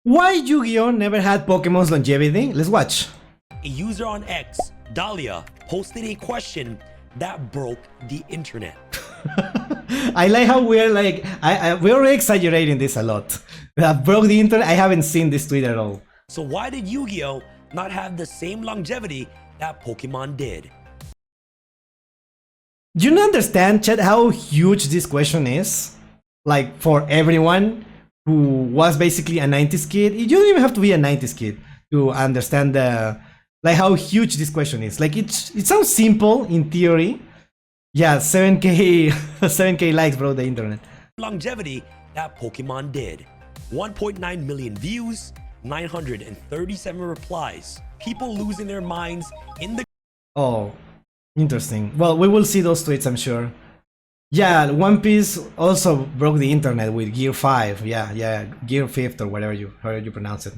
Why Yu-Gi-Oh never had Pokemon's longevity? Let's watch. A user on X, Dahlia, posted a question that broke the internet. I like how we're like, we're already exaggerating this a lot. That broke the internet. I haven't seen this tweet at all. So why did Yu-Gi-Oh not have the same longevity that Pokemon did? Do you understand, Chet, how huge this question is? Like, for everyone who was basically a 90s kid. You don't even have to be a 90s kid to understand like how huge this question is. Like, it sounds simple in theory. Yeah, 7k 7k likes broke the internet. Longevity that Pokemon did. 1.9 million views, 937 replies. People losing their minds in the... Oh, interesting. Well, we will see those tweets, I'm sure. Yeah, One Piece also broke the internet with Gear 5. Yeah, Gear 5th or whatever however you pronounce it.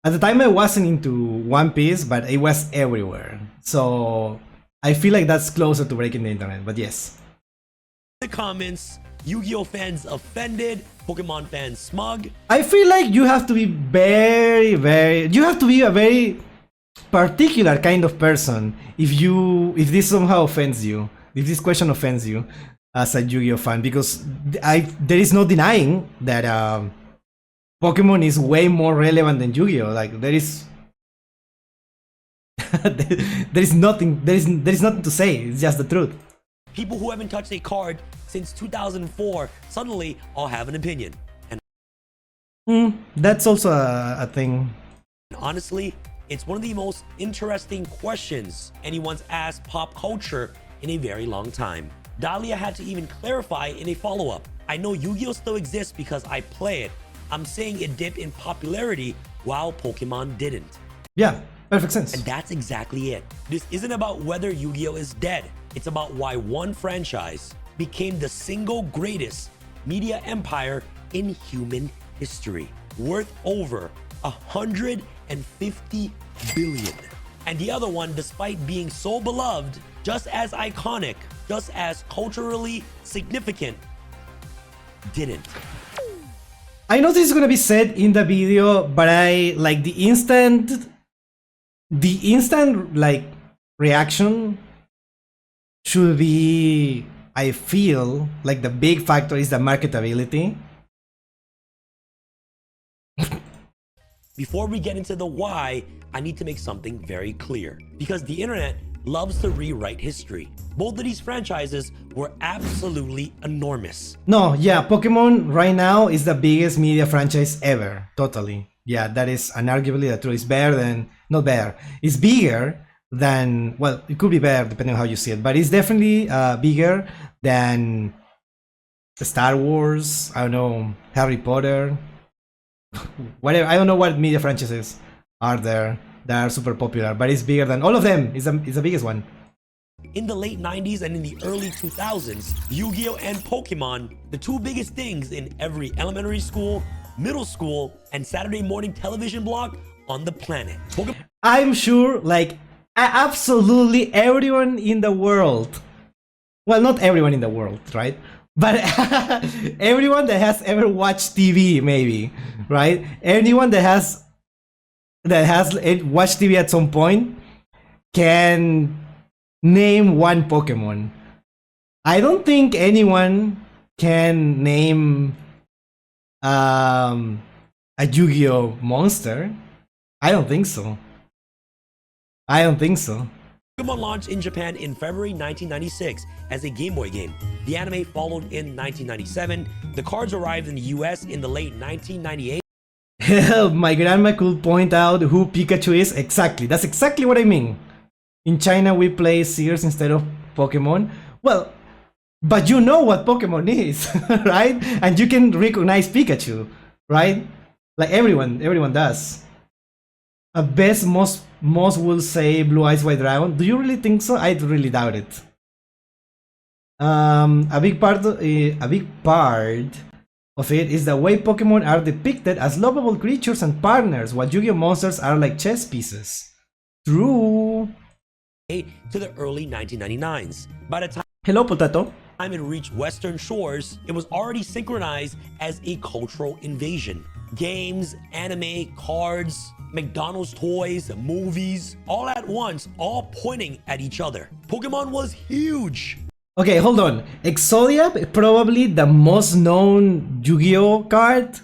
At the time I wasn't into One Piece, but it was everywhere. So I feel like that's closer to breaking the internet, but yes. The comments, Yu-Gi-Oh fans offended, Pokemon fans smug. I feel like you have to be you have to be a very particular kind of person if this somehow offends you, if this question offends you as a Yu-Gi-Oh fan, because there is no denying that Pokemon is way more relevant than Yu-Gi-Oh. Like there is nothing to say. It's just the truth. People who haven't touched a card since 2004 suddenly all have an opinion. And that's also a thing. Honestly, it's one of the most interesting questions anyone's asked pop culture in a very long time. Dahlia had to even clarify in a follow-up. I know Yu-Gi-Oh still exists because I play it. I'm saying it dipped in popularity while Pokemon didn't. Yeah, perfect sense. And that's exactly it. This isn't about whether Yu-Gi-Oh is dead. It's about why one franchise became the single greatest media empire in human history, worth over 150 billion. And the other one, despite being so beloved, just as iconic, just as culturally significant, didn't. I know this is gonna be said in the video, but I like the instant like reaction should be, I feel like the big factor is the marketability. Before we get into the why, I need to make something very clear, because the internet loves to rewrite history. Both of these franchises were absolutely enormous. No, yeah, Pokemon right now is the biggest media franchise ever. Totally. Yeah, that is unarguably the truth. It's better than, not better, it's bigger than, well, it could be better depending on how you see it, but it's definitely bigger than Star Wars, I don't know, Harry Potter, whatever. I don't know what media franchises are there that are super popular, but it's bigger than all of them. It's the biggest one. In the late 90s and in the early 2000s, Yu-Gi-Oh and Pokemon, the two biggest things in every elementary school, middle school, and Saturday morning television block on the planet. I'm sure like absolutely everyone in the world, well, not everyone in the world, right? But everyone that has ever watched TV, maybe, right? Anyone that has watched TV at some point can name one Pokemon. I don't think anyone can name a Yu-Gi-Oh monster. I don't think so. Pokemon launched in Japan in February 1996 as a Game Boy game. The anime followed in 1997. The cards arrived in the US in the late 1998. Hell, my grandma could point out who Pikachu is. Exactly. That's exactly what I mean. In China, we play Sears instead of Pokemon. Well, but you know what Pokemon is, right? And you can recognize Pikachu, right? Like everyone does. Most will say Blue Eyes White Dragon. Do you really think so? I really doubt it. A big part of it is the way Pokemon are depicted as lovable creatures and partners, while Yu-Gi-Oh monsters are like chess pieces. True. To the early 1999s. By the time Hello, Potato. it reached Western shores, it was already synchronized as a cultural invasion. Games, anime, cards, McDonald's toys, movies, all at once, all pointing at each other. Pokemon was huge. Okay, hold on. Exodia, probably the most known Yu-Gi-Oh card.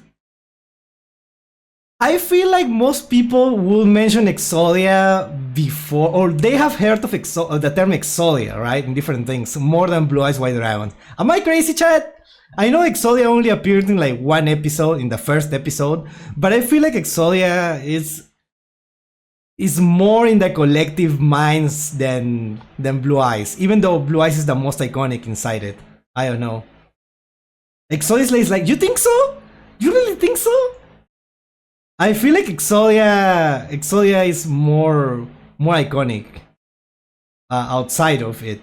I feel like most people will mention Exodia before, or they have heard of the term Exodia, right? In different things, more than Blue Eyes White Dragon. Am I crazy, chat? I know Exodia only appeared in like one episode, in the first episode, but I feel like Exodia is more in the collective minds than Blue Eyes, even though Blue Eyes is the most iconic inside it. I don't know. Exodia is like, you think so? You really think so? I feel like Exodia is more iconic outside of it.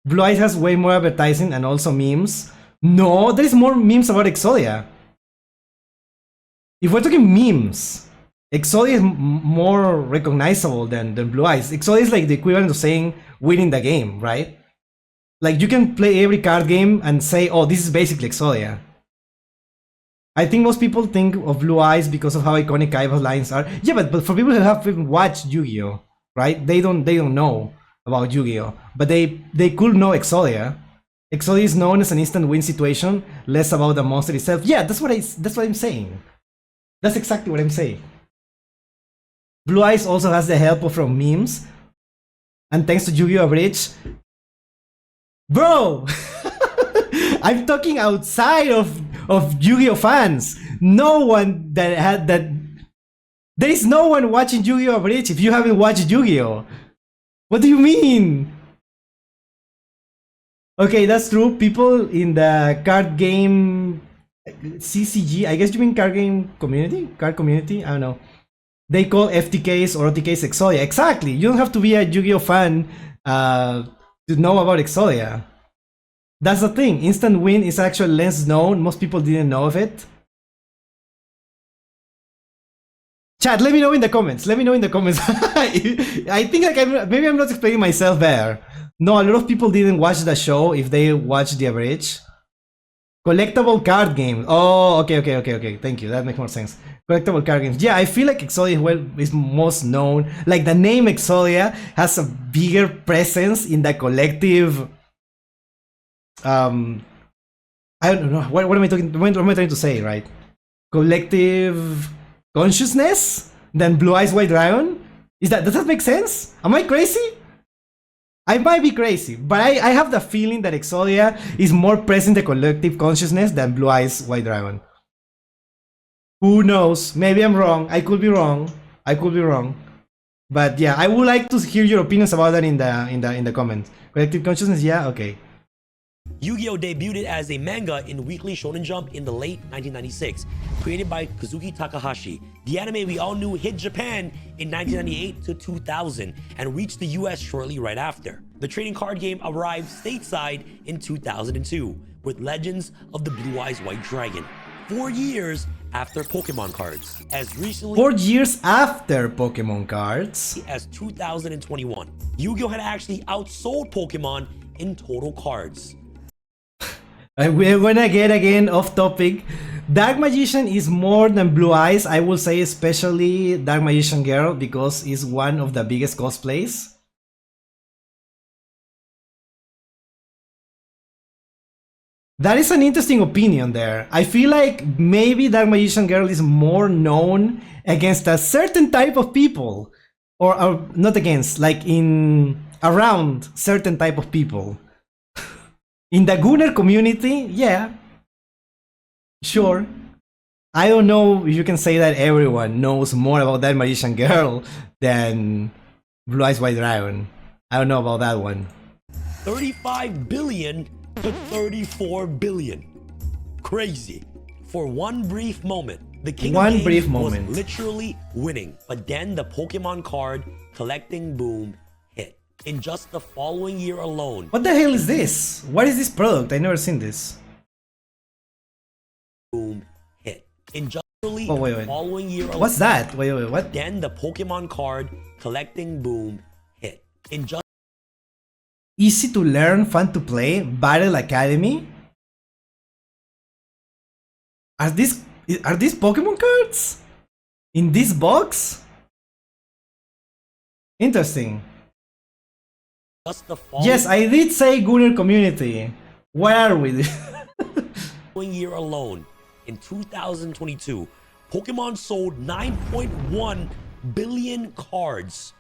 Blue Eyes has way more advertising and also memes. No, there is more memes about Exodia. If we're talking memes, Exodia is more recognizable than Blue Eyes. Exodia is like the equivalent of saying winning the game, right? Like you can play every card game and say, oh, this is basically Exodia. I think most people think of Blue Eyes because of how iconic Kaiba's lines are. Yeah, but for people who haven't watched Yu-Gi-Oh, right? They don't know about Yu-Gi-Oh, but they could know Exodia. Exodia is known as an instant win situation, less about the monster itself. Yeah, that's what I'm saying. That's exactly what I'm saying. Blue Eyes also has the help from memes, and thanks to Yu-Gi-Oh Bridge, bro. I'm talking outside of Yu-Gi-Oh fans. No one that had that. There is no one watching Yu-Gi-Oh Bridge if you haven't watched Yu-Gi-Oh. What do you mean? Okay, that's true. People in the card game CCG, I guess you mean card game community? Card community? I don't know. They call FTKs or OTKs Exodia. Exactly. You don't have to be a Yu-Gi-Oh fan to know about Exodia. That's the thing. Instant win is actually less known. Most people didn't know of it. Chat, let me know in the comments. Let me know in the comments. I think like maybe I'm not explaining myself there. No, a lot of people didn't watch the show if they watched the average. Collectible card game. Oh, okay. Thank you. That makes more sense. Collectible card games. Yeah, I feel like Exodia is most known. Like the name Exodia has a bigger presence in the collective. I don't know. What am I talking? What am I trying to say? Right? Collective consciousness than Blue Eyes White Dragon. Does that make sense? Am I crazy? I might be crazy, but I have the feeling that Exodia is more present in the collective consciousness than Blue Eyes White Dragon. Who knows? Maybe I'm wrong. I could be wrong. But yeah, I would like to hear your opinions about that in the comments. Collective consciousness, yeah, okay. Yu-Gi-Oh! Debuted as a manga in Weekly Shonen Jump in the late 1996, created by Kazuki Takahashi. The anime we all knew hit Japan in 1998 to 2000 and reached the US shortly right after. The trading card game arrived stateside in 2002 with Legends of the Blue Eyes White Dragon, 4 years after Pokemon cards. As recently 4 years after Pokemon cards as 2021, Yu-Gi-Oh! Had actually outsold Pokemon in total cards. We're gonna get again off topic. Dark Magician is more than Blue Eyes. I will say especially Dark Magician Girl because it's one of the biggest cosplays. That is an interesting opinion there. I feel like maybe Dark Magician Girl is more known against a certain type of people. Or not against, like around certain type of people. In the Gunner community, yeah, sure. I don't know if you can say that everyone knows more about that Magician Girl than Blue Eyes White Dragon. I don't know about that one. 35 billion to 34 billion. Crazy. For one brief moment, the King of Games was literally winning. But then the Pokemon card collecting boom hit. In just the following year alone. What the hell is this? What is this product? I never seen this. Boom hit. In just wait. the following year alone. What's that? Wait, what? Then the Pokemon card collecting boom hit. In just easy to learn, fun to play, Battle Academy. Are these Are these Pokemon cards? In this box? Interesting. Just the following Yes, I did say Gunner community. Where are we? year alone, in 2022, Pokemon sold 9.1 billion cards.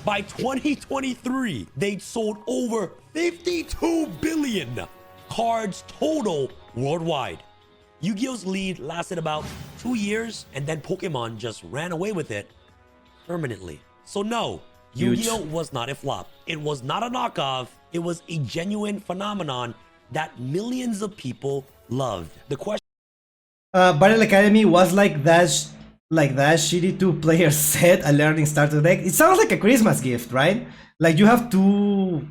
By 2023, they'd sold over 52 billion cards total worldwide. Yu-Gi-Oh's lead lasted about 2 years, and then Pokemon just ran away with it permanently. So no, Huge. Yu-Gi-Oh was not a flop. It was not a knockoff. It was a genuine phenomenon that millions of people loved. The question Battle Academy was like that shitty 2-player set, a learning starter deck. It sounds like a Christmas gift, right? Like you have 2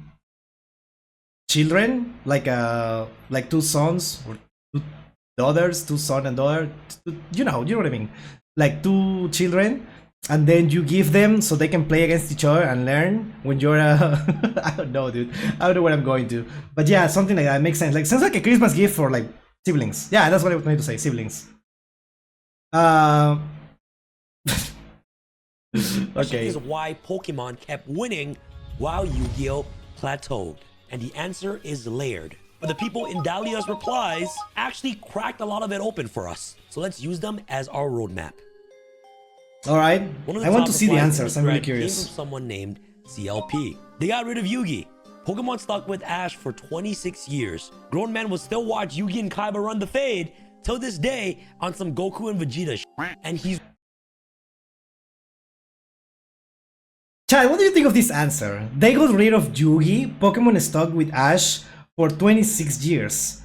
children, like 2 sons or 2 daughters, 2 son and daughter. You know what I mean? Like 2 children, and then you give them so they can play against each other and learn when you're I don't know, dude. I don't know what I'm going to. But yeah, something like that makes sense. Like sounds like a Christmas gift for like siblings. Yeah, that's what I was going to say, siblings. Okay. is why Pokemon kept winning while Yu-Gi-Oh plateaued. And the answer is layered. But the people in Dahlia's replies actually cracked a lot of it open for us. So let's use them as our roadmap. All right. One of I want top to see the replies in answers. I'm really thread came curious. from someone named CLP. They got rid of Yugi. Pokemon stuck with Ash for 26 years. Grown men will still watch Yugi and Kaiba run the fade till this day on some Goku and Vegeta shit. And he's Chad, what do you think of this answer? They got rid of Yugi, Pokemon stuck with Ash for 26 years.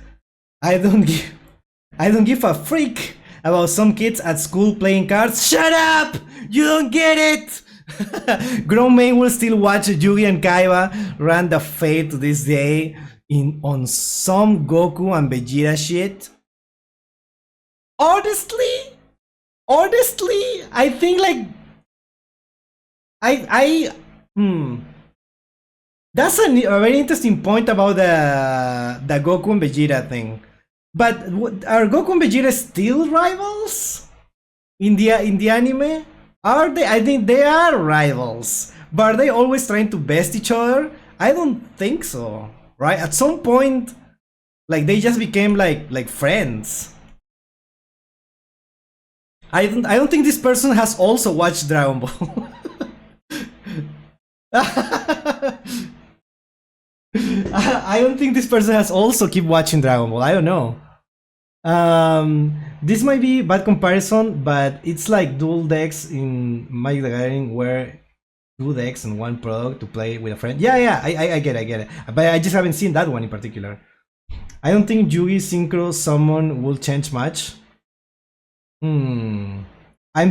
I don't give a freak about some kids at school playing cards. Shut up! You don't get it! Grown men will still watch Yugi and Kaiba run the fate to this day on some Goku and Vegeta shit. Honestly, I think like that's a very interesting point about the Goku and Vegeta thing. But are Goku and Vegeta still rivals in the anime? Are they? I think they are rivals. But are they always trying to best each other? I don't think so. Right? At some point, like they just became like friends. I don't think this person has also watched Dragon Ball. I don't think this person has also keep watching Dragon Ball. I don't know. This might be bad comparison, but it's like dual decks in Magic the Gathering where 2 decks and 1 product to play with a friend. Yeah, I get it. But I just haven't seen that one in particular. I don't think Yugi Synchro Summon will change much. I'm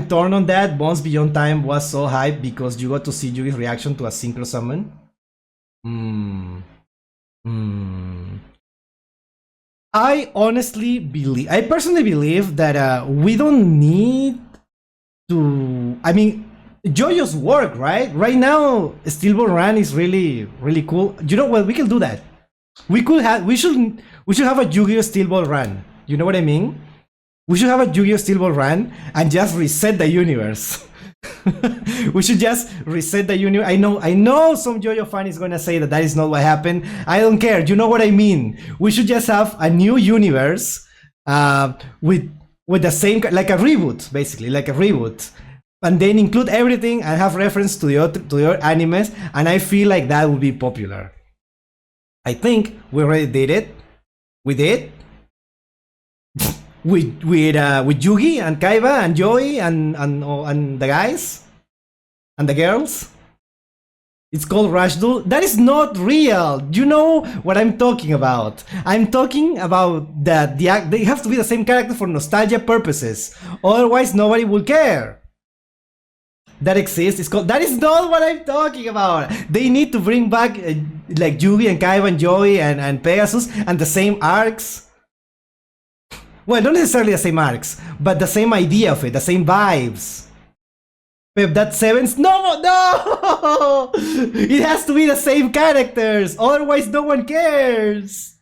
torn on that. Once Beyond Time was so hyped because you got to see Yugi's reaction to a Synchro Summon. I personally believe that we don't need to. I mean, JoJo's work, right? Right now, Steelball Run is really cool. You know what? We can do that. We should have a Yu-Gi-Oh! Steelball Run. You know what I mean? We should have a Yu-Gi-Oh! Steelball Run and just reset the universe. We should just reset the universe. I know some JoJo fan is gonna say that is not what happened. I don't care. You know what I mean? We should just have a new universe with the same, like a reboot, basically, like a reboot, and then include everything and have reference to the other animes. And I feel like that would be popular. I think we already did it. We did. with Yugi and Kaiba and Joey and the guys and the girls. It's called Rush Duel. That is not real. You know what I'm talking about. I'm talking about that they have to be the same character for nostalgia purposes. Otherwise, nobody will care. That exists. It's called. That is not what I'm talking about. They need to bring back like Yugi and Kaiba and Joey and Pegasus and the same arcs. Well, not necessarily the same arcs, but the same idea of it, the same vibes. Pep, that's Sevens. No! It has to be the same characters, otherwise no one cares.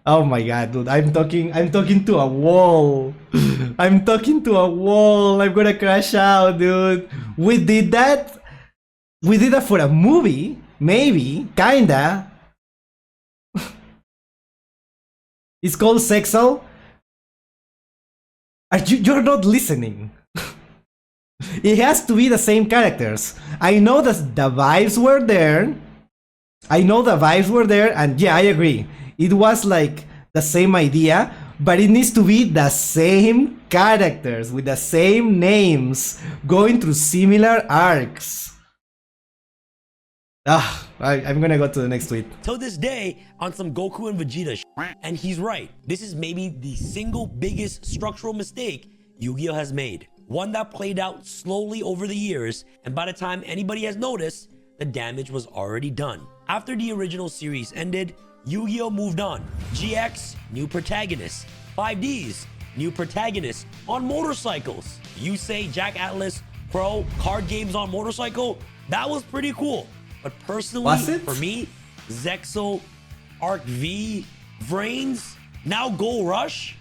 Oh my god, dude! I'm talking to a wall. I'm talking to a wall. I'm gonna crash out, dude. We did that. We did that for a movie, maybe, kinda. It's called Sexo. You're not listening. It has to be the same characters. I know that the vibes were there. I know the vibes were there, and yeah, I agree. It was like the same idea, but it needs to be the same characters with the same names going through similar arcs. I'm gonna go to the next tweet. Till this day on some Goku and Vegeta and he's right. This is maybe the single biggest structural mistake Yu-Gi-Oh has made. One that played out slowly over the years, and by the time anybody has noticed, the damage was already done. After the original series ended, Yu-Gi-Oh moved on. GX, new protagonist. 5Ds, new protagonist on motorcycles. You say Jack Atlas Pro card games on motorcycle? That was pretty cool. But personally, for me, Zexal, Arc V, Vrains, now Gold Rush?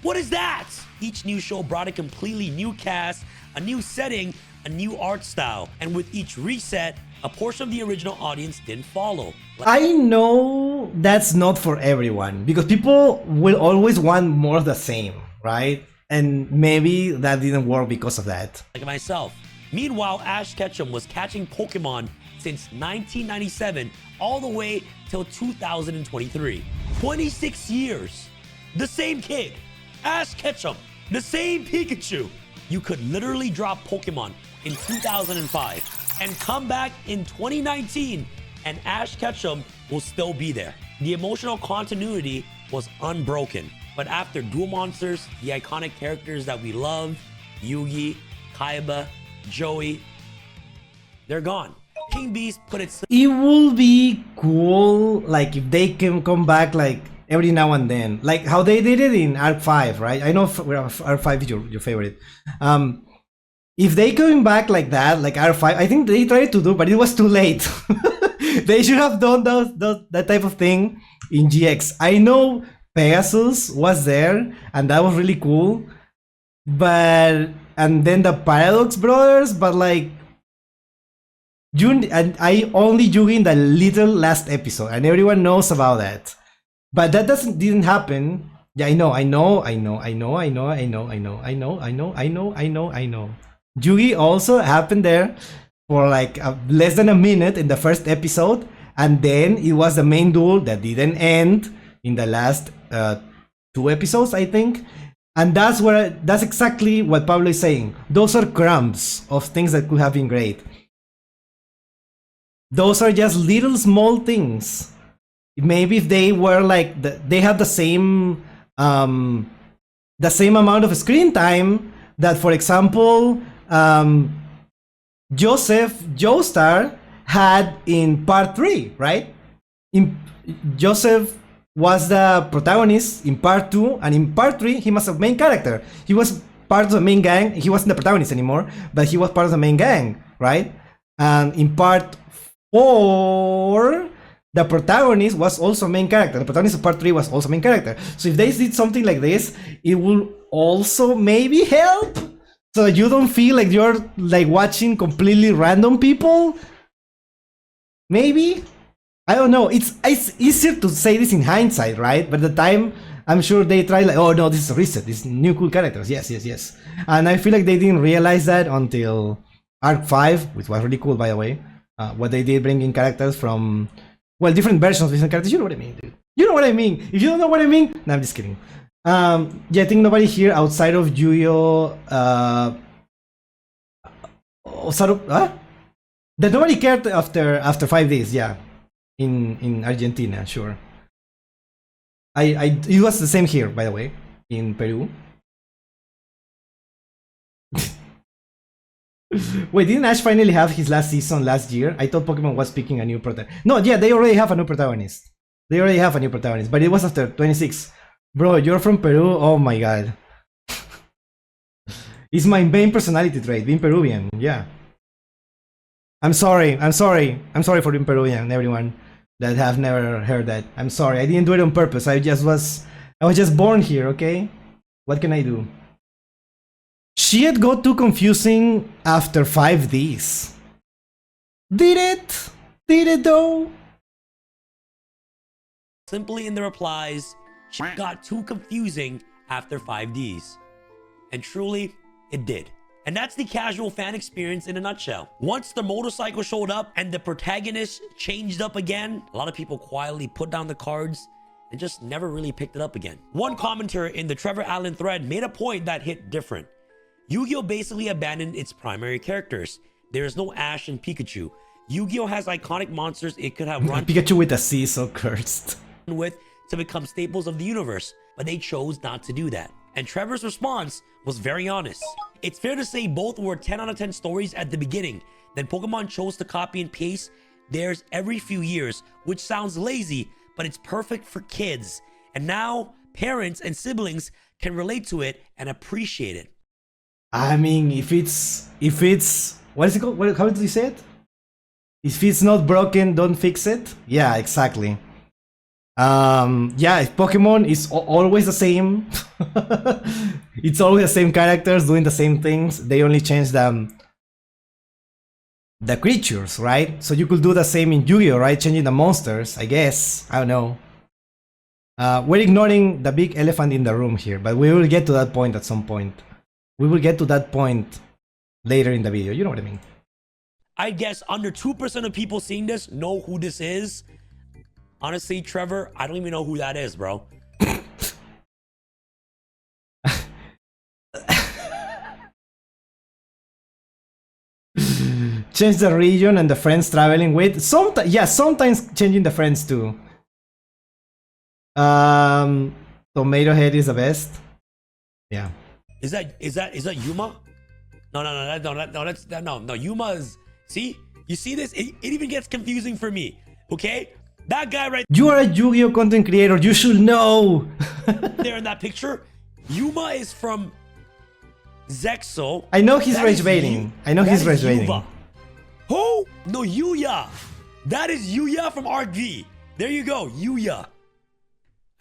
What is that? Each new show brought a completely new cast, a new setting, a new art style. And with each reset, a portion of the original audience didn't follow. I know that's not for everyone, because people will always want more of the same, right? And maybe that didn't work because of that. Like myself. Meanwhile, Ash Ketchum was catching Pokemon since 1997 all the way till 2023. 26 years. The same kid. Ash Ketchum. The same Pikachu. You could literally drop Pokemon in 2005 and come back in 2019 and Ash Ketchum will still be there. The emotional continuity was unbroken. But after Duel Monsters, the iconic characters that we love, Yugi, Kaiba, Joey, they're gone. King Beast put it. It will be cool, like if they can come back like every now and then, like how they did it in Arc 5, right? I know Arc 5 is your favorite. If they come back like that, like Arc 5, I think they tried to do, but it was too late. They should have done that type of thing in GX. I know Pegasus was there, and that was really cool. But and then the Paradox Brothers, but like June, and I only Yugi in the little last episode, and everyone knows about that. But that didn't happen. Yeah, I know. Yugi also happened there for like less than a minute in the first episode, and then it was the main duel that didn't end in the last 2 episodes, I think. And that's exactly what Pablo is saying. Those are crumbs of things that could have been great. Those are just little small things. Maybe if they were like they have the same amount of screen time that, for example, Joseph Joestar had in part 3, right? Joseph was the protagonist in part 2, and in part 3 he was a main character. He was part of the main gang. He wasn't the protagonist anymore, but he was part of the main gang, right? And in part 4, the protagonist was also main character. The protagonist of part 3 was also main character. So if they did something like this, it will also maybe help, so that you don't feel like you're like watching completely random people. Maybe, I don't know. It's easier to say this in hindsight, right? But at the time, I'm sure they tried like, oh no, this is a reset. These new cool characters. Yes. And I feel like they didn't realize that until Arc 5, which was really cool, by the way. What they did, bringing characters from, well, different versions of different characters. You know what I mean, dude. You know what I mean. If you don't know what I mean, no, I'm just kidding. Yeah, I think nobody here outside of Yugioh, that nobody cared after 5 days. Yeah, in Argentina, sure. It was the same here, by the way, in Peru. Wait, didn't Ash finally have his last season last year? I thought Pokemon was picking a new protagonist. No, yeah, they already have a new protagonist. But it was after 26. Bro, you're from Peru? Oh my god. It's my main personality trait, being Peruvian, yeah. I'm sorry for being Peruvian, everyone. that have never heard that. I'm sorry, I didn't do it on purpose. I was just born here, okay? What can I do? Shit got too confusing after 5Ds. Did it? Did it though? Simply in the replies, shit got too confusing after 5Ds. And truly, it did. And that's the casual fan experience in a nutshell. Once the motorcycle showed up and the protagonist changed up again, a lot of people quietly put down the cards and just never really picked it up again. One commenter in the Trevor Allen thread made a point that hit different. Yu-Gi-Oh basically abandoned its primary characters. There is no Ash and Pikachu. Yu-Gi-Oh has iconic monsters it could have run Pikachu with a C, so cursed. with to become staples of the universe, but they chose not to do that. And Trevor's response was very honest. It's fair to say both were 10 out of 10 stories at the beginning. Then Pokemon chose to copy and paste theirs every few years, which sounds lazy, but it's perfect for kids. And now parents and siblings can relate to it and appreciate it. I mean, if it's what is it called? How did you say it? If it's not broken, don't fix it. Yeah, exactly. Yeah, Pokemon is always the same. It's always the same characters doing the same things. They only change the creatures, right? So you could do the same in Yu-Gi-Oh, right? Changing the monsters, I guess. I don't know. We're ignoring the big elephant in the room here, but we will get to that point at some point. We will get to that point later in the video. You know what I mean? I guess under 2% of people seeing this know who this is. Honestly, Trevor, I don't even know who that is, bro. Change the region and the friends traveling with. Sometimes changing the friends too. Tomato Head is the best. Yeah. Is that Yuma? No. Yuma is. See, you see this? It even gets confusing for me. Okay, that guy right You are a Yu-Gi-Oh content creator. You should know. there in that picture, Yuma is from Zexo. I know he's rage baiting. I know he's rage baiting. Who? No, Yuya. That is Yuya from RG. There you go, Yuya.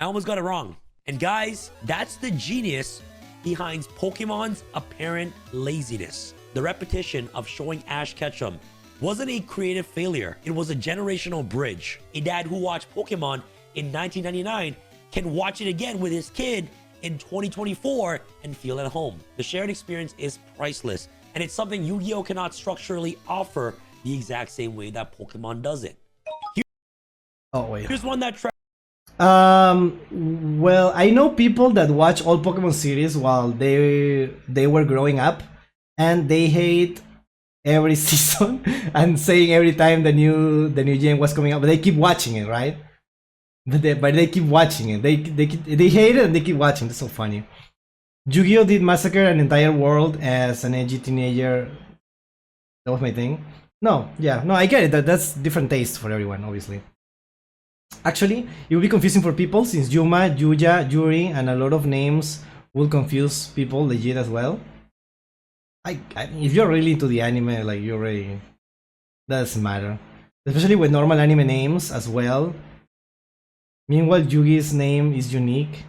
I almost got it wrong. And guys, that's the genius behind Pokemon's apparent laziness. The repetition of showing Ash Ketchum wasn't a creative failure. It was a generational bridge. A dad who watched Pokemon in 1999 can watch it again with his kid in 2024 and feel at home. The shared experience is priceless, and it's something Yu-Gi-Oh cannot structurally offer the exact same way that Pokemon does it. Here's one that well, I know people that watch all Pokemon series while they were growing up, and they hate every season and saying every time the new game was coming out, but they keep watching it, right? But they keep watching it. They hate it and they keep watching. That's so funny. Yu-Gi-Oh did massacre an entire world as an edgy teenager. That was my thing. No, I get it. That's different taste for everyone, obviously. Actually, it will be confusing for people since Yuma, Yuya, Yuri, and a lot of names will confuse people legit as well. If you're really into the anime, like you're really, that doesn't matter. Especially with normal anime names as well. Meanwhile, Yugi's name is unique.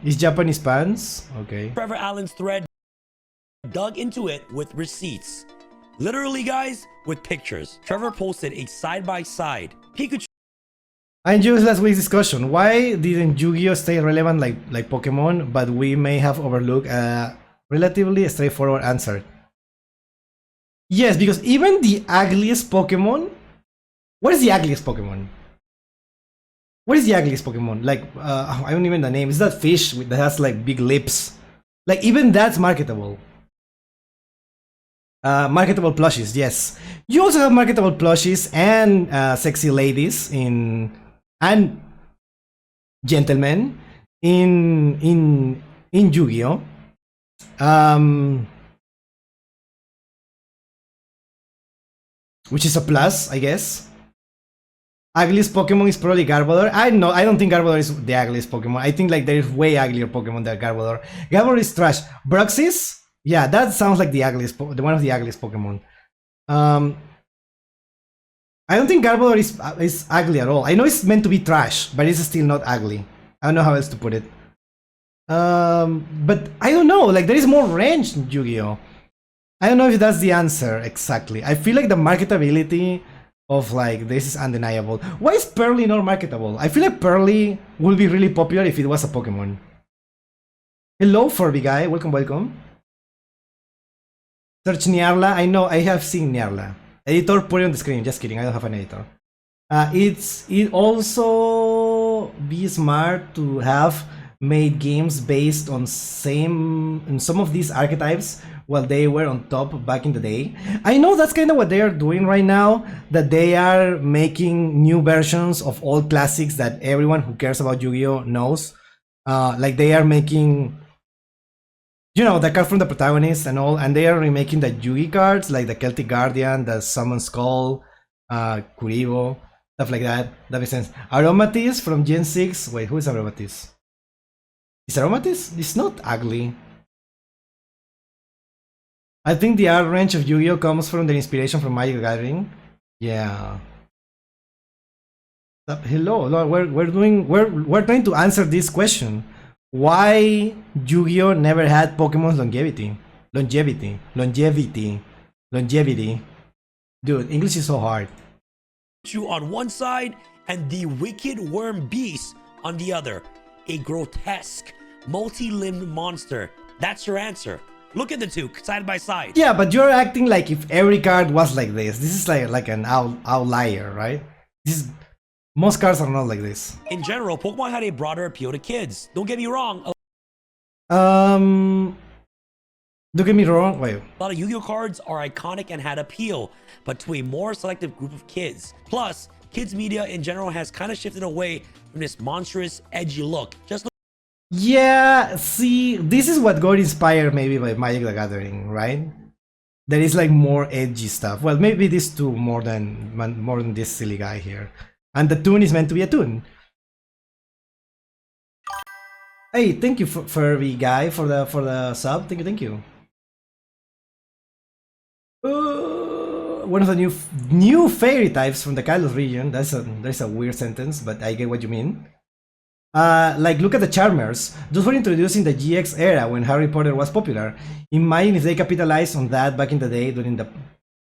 Is Japanese pants? Okay. Trevor Allen's thread dug into it with receipts. Literally, guys, with pictures. Trevor posted a side-by-side Pikachu. I enjoyed last week's discussion. Why didn't Yu-Gi-Oh stay relevant like Pokemon, but we may have overlooked a relatively straightforward answer? Yes, because even the ugliest Pokemon... What is the ugliest Pokemon? What is the ugliest Pokemon? Like, I don't even know the name. It's that fish that has like big lips. Like, even that's marketable. Marketable plushies, yes. You also have marketable plushies and sexy ladies and gentlemen in Yu-Gi-Oh. Which is a plus, I guess. Ugliest Pokemon is probably Garbodor. I don't think Garbodor is the ugliest Pokemon. I think like there is way uglier Pokemon than Garbodor. Garbodor is trash. Bruxis Yeah, that sounds like the ugliest, the one of the ugliest Pokemon. Um, I don't think Garbodor is ugly at all. I know it's meant to be trash, but it's still not ugly. I don't know how else to put it. But I don't know. Like there is more range in Yu-Gi-Oh. I don't know if that's the answer exactly. I feel like the marketability of like this is undeniable. Why is Pearly not marketable? I feel like Pearly would be really popular if it was a Pokemon. Hello, Furby guy. Welcome, welcome. Search Niarla. I know. I have seen Niarla. Editor, put it on the screen. Just kidding. I don't have an editor. It also be smart to have made games based on some of these archetypes while they were on top back in the day. I know that's kind of what they are doing right now, that they are making new versions of old classics that everyone who cares about Yu-Gi-Oh knows. Like they are making, you know, the card from the protagonist and all, and they are remaking the Yugi cards, like the Celtic Guardian, the Summon Skull, Kuribo, stuff like that. That makes sense. Aromatisse from Gen 6. Wait, who is Aromatisse? Is Aromatisse? It's not ugly. I think the art range of Yu-Gi-Oh comes from the inspiration from Magic the Gathering. Yeah. Hello, we're trying to answer this question. Why Yu-Gi-Oh never had Pokemon's longevity? Longevity. Dude, English is so hard. Pikachu on one side and the wicked worm beast on the other. A grotesque, multi-limbed monster. That's your answer. Look at the two, side by side. Yeah, but you're acting like if every card was like this. This is like an outlier, right? Most cards are not like this. In general, Pokemon had a broader appeal to kids. Don't get me wrong. Don't get me wrong. Wait. A lot of Yu-Gi-Oh cards are iconic and had appeal, but to a more selective group of kids. Plus, kids media in general has kind of shifted away from this monstrous, edgy look. Just look. Yeah, see, this is what got inspired maybe by Magic the Gathering, right? There is like more edgy stuff. Well, maybe this too, more than this silly guy here. And the tune is meant to be a tune. Hey, thank you Furby guy for the sub. Thank you. One of the new fairy types from the Kalos region. That's a weird sentence, but I get what you mean. Like, look at the Charmers. Those were introduced in the GX era when Harry Potter was popular. Imagine if they capitalized on that back in the day during the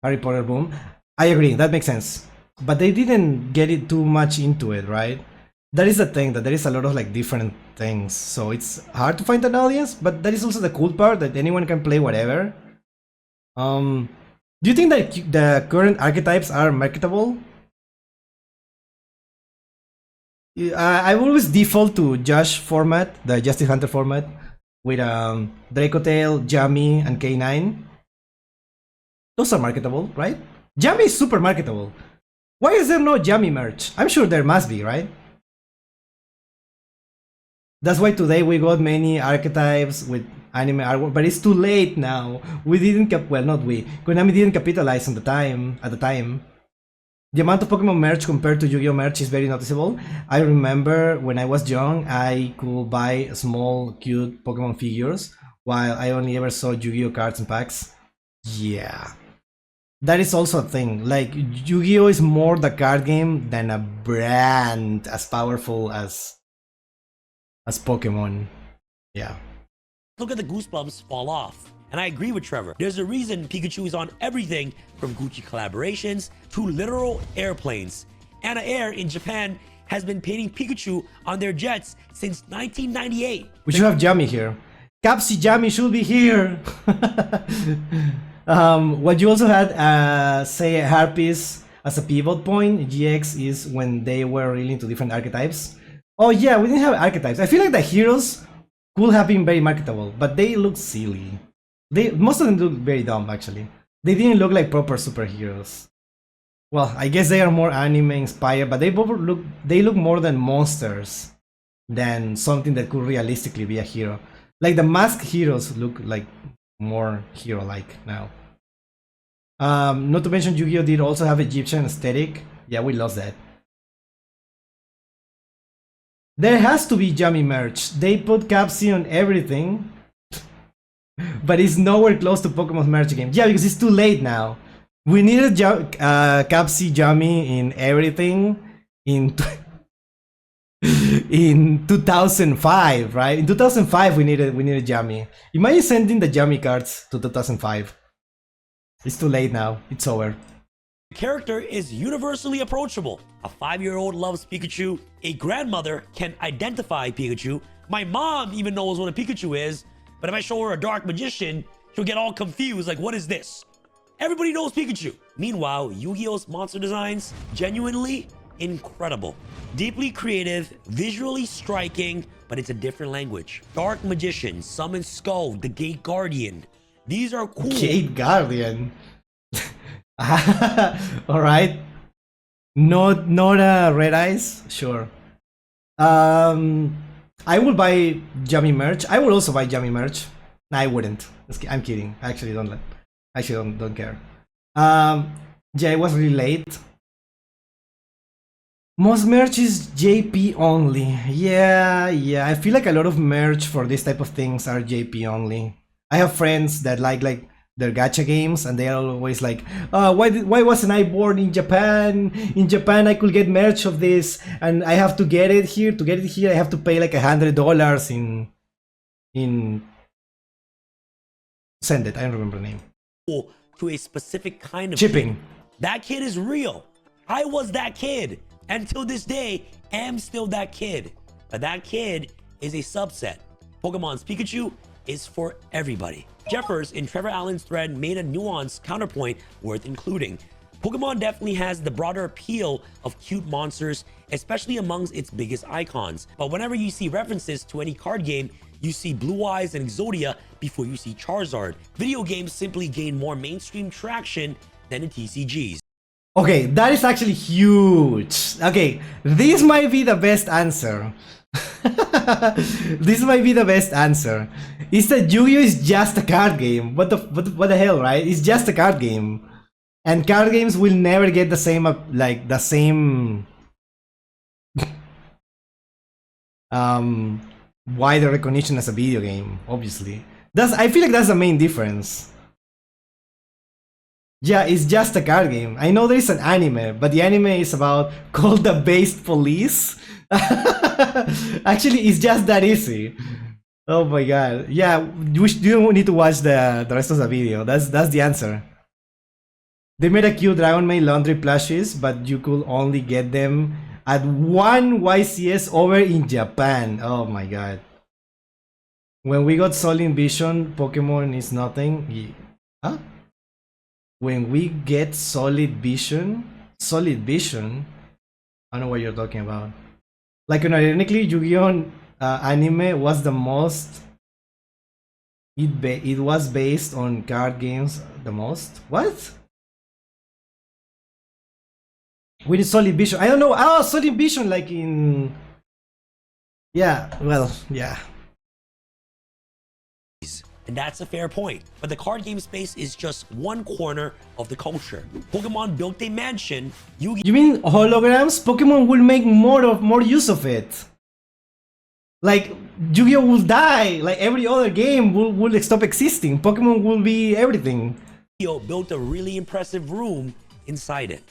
Harry Potter boom. I agree, that makes sense. But they didn't get it too much into it, right? That is the thing, that there is a lot of like different things. So it's hard to find an audience, but that is also the cool part, that anyone can play whatever. Do you think that the current archetypes are marketable? I always default to Josh format, the Justice Hunter format, with Dracotail, Jammy, and K9. Those are marketable, right? Jammy is super marketable. Why is there no Jammy merch? I'm sure there must be, right? That's why today we got many archetypes with anime artwork, but it's too late now. We didn't well, not we. Konami didn't capitalize on the time at the time. The amount of Pokemon merch compared to Yu-Gi-Oh merch is very noticeable. I remember when I was young, I could buy small, cute Pokemon figures, while I only ever saw Yu-Gi-Oh cards and packs. Yeah. That is also a thing. Like, Yu-Gi-Oh is more the card game than a brand as powerful as Pokemon. Yeah. Look at the goosebumps fall off. And I agree with Trevor. There's a reason Pikachu is on everything from Gucci collaborations to literal airplanes. Anna Air in Japan has been painting Pikachu on their jets since 1998. We should have Jammy here. Capsy Jammy should be here. What you also had, say, Harpies as a pivot point. GX is when they were really into different archetypes. Oh yeah, we didn't have archetypes. I feel like the heroes could have been very marketable, but they look silly. Most of them look very dumb, actually. They didn't look like proper superheroes. Well, I guess they are more anime inspired, but they look more than monsters than something that could realistically be a hero. Like the masked heroes look like more hero-like now. Not to mention Yu-Gi-Oh did also have Egyptian aesthetic. Yeah, we lost that. There has to be Jammy merch. They put Capsy on everything. but it's nowhere close to Pokemon's merge game. Yeah, because it's too late now. We needed Capsy Yummy in everything in in 2005, right? In 2005 we needed Yummy. Imagine sending the Yummy cards to 2005. It's too late now. It's over. The character is universally approachable. A 5-year-old loves Pikachu. A grandmother can identify Pikachu. My mom even knows what a Pikachu is. But if I show her a Dark Magician, she'll get all confused. Like, what is this? Everybody knows Pikachu. Meanwhile, Yu-Gi-Oh's monster designs, genuinely incredible. Deeply creative, visually striking, but it's a different language. Dark Magician, Summon Skull, the Gate Guardian. These are cool. Gate Guardian. Alright. Not Red Eyes? Sure. I will buy Yummy merch. I will also buy Yummy merch. No, I wouldn't. I'm kidding. I actually don't care. Yeah, it was really late. Most merch is JP only. Yeah. I feel like a lot of merch for this type of things are JP only. I have friends that like their gacha games, and they are always like, why wasn't I born in Japan? In Japan I could get merch of this, and I have to get it here. To get it here I have to pay like $100 in send it, I don't remember the name. To a specific kind of shipping. Kid. That kid is real. I was that kid. And till this day, am still that kid. But that kid is a subset. Pokemon's Pikachu is for everybody. Jeffers in Trevor Allen's thread made a nuanced counterpoint worth including. Pokemon definitely has the broader appeal of cute monsters, especially amongst its biggest icons. But whenever you see references to any card game, you see Blue Eyes and Exodia before you see Charizard. Video games simply gain more mainstream traction than the TCGs. Okay, that is actually huge. Okay, this might be the best answer. This might be the best answer. Is that Yu-Gi-Oh is just a card game. What the hell, right? It's just a card game. And card games will never get the same wider recognition as a video game, obviously. I feel like that's the main difference. Yeah, it's just a card game. I know there is an anime, but the anime is about called the Based Police. Actually, it's just that easy. Oh my god. Yeah, you don't need to watch the rest of the video. That's the answer. They made a cute Dragon Maid laundry plushies, but you could only get them at one YCS over in Japan. Oh my god. When we got Solid Vision, Pokemon is nothing. Huh? When we get Solid Vision, I don't know what you're talking about. Like, ironically, Yu-Gi-Oh! Anime was the most. It was based on card games the most. What? We did Solid Vision. I don't know. Oh, Solid Vision, like in. Yeah. Well, yeah. And that's a fair point. But the card game space is just one corner of the culture. Pokemon built a mansion. You mean holograms? Pokemon will make more use of it. Like, Yu-Gi-Oh will die. Like every other game will stop existing. Pokemon will be everything. Yu-Gi-Oh built a really impressive room inside it.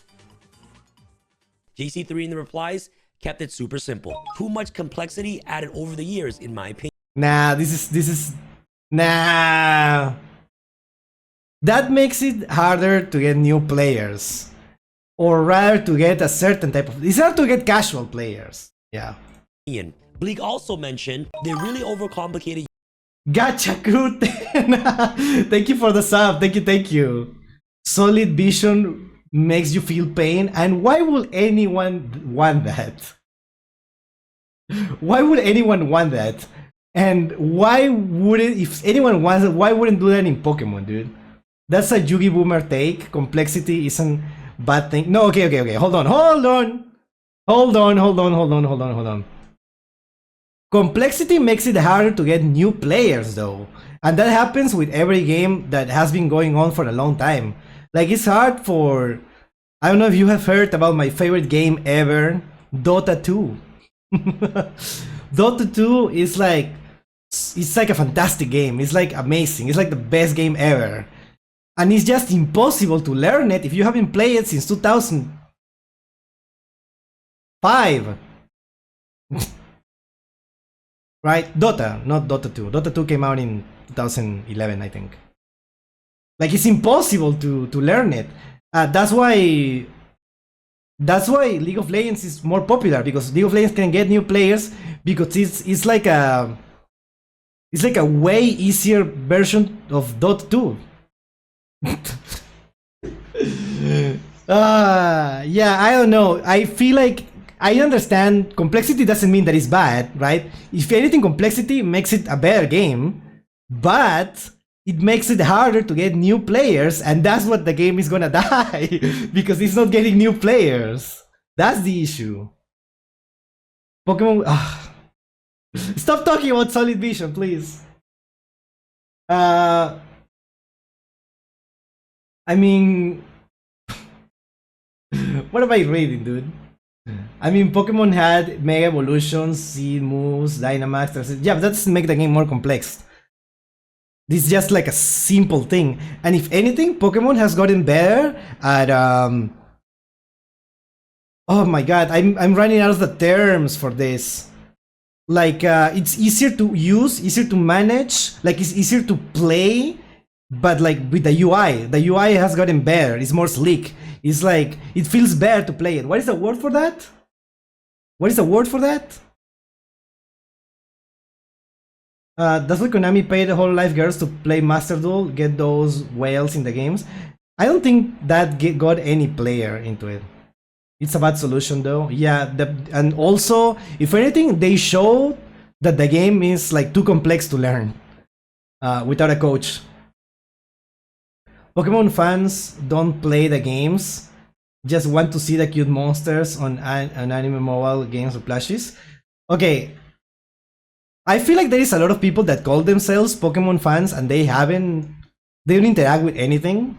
JC3 in the replies kept it super simple. Too much complexity added over the years, in my opinion. Nah, this is. Nah. That makes it harder to get new players. Or rather to get a certain type of... It's hard to get casual players. Yeah. Bleak also mentioned they really overcomplicated... Gacha Crew 10. Thank you for the sub. Thank you. Solid Vision makes you feel pain. And why would anyone want that? Why would anyone want that? And why wouldn't, if anyone wants it, why wouldn't do that in Pokemon, dude? That's a Yugiboomer take. Complexity isn't bad thing. No, okay. Hold on. Complexity makes it harder to get new players, though. And that happens with every game that has been going on for a long time. Like, it's hard for... I don't know if you have heard about my favorite game ever, Dota 2. Dota 2 is like it's like a fantastic game. It's like amazing. It's like the best game ever. And it's just impossible to learn it if you haven't played it since 2005. Right? Dota, not Dota 2. Dota 2 came out in 2011, I think. Like, it's impossible to learn it. That's why League of Legends is more popular, because League of Legends can get new players because it's like a way easier version of Dota 2. Yeah, I don't know. I feel like I understand complexity doesn't mean that it's bad, right? If anything, complexity makes it a better game, but it makes it harder to get new players, and that's what the game is gonna die because it's not getting new players. That's the issue. Pokemon. Stop talking about Solid Vision, please. I mean, what am I reading, dude? I mean, Pokemon had Mega Evolutions, Seed moves, Dynamax. Yeah, but that doesn't make the game more complex. This is just like a simple thing. And if anything, Pokemon has gotten better at oh my god, I'm running out of the terms for this. Like it's easier to use, easier to manage, like it's easier to play, but like with the UI has gotten better. It's more sleek. It's like it feels better to play it. What is the word for that? What is the word for that? That's why Konami paid the whole life girls to play Master Duel, get those whales in the games. I don't think that got any player into it. It's a bad solution though. Yeah, and also, if anything, they showed that the game is like too complex to learn without a coach. Pokemon fans don't play the games, just want to see the cute monsters on anime mobile games or plushies. Okay, I feel like there is a lot of people that call themselves Pokemon fans and they don't interact with anything.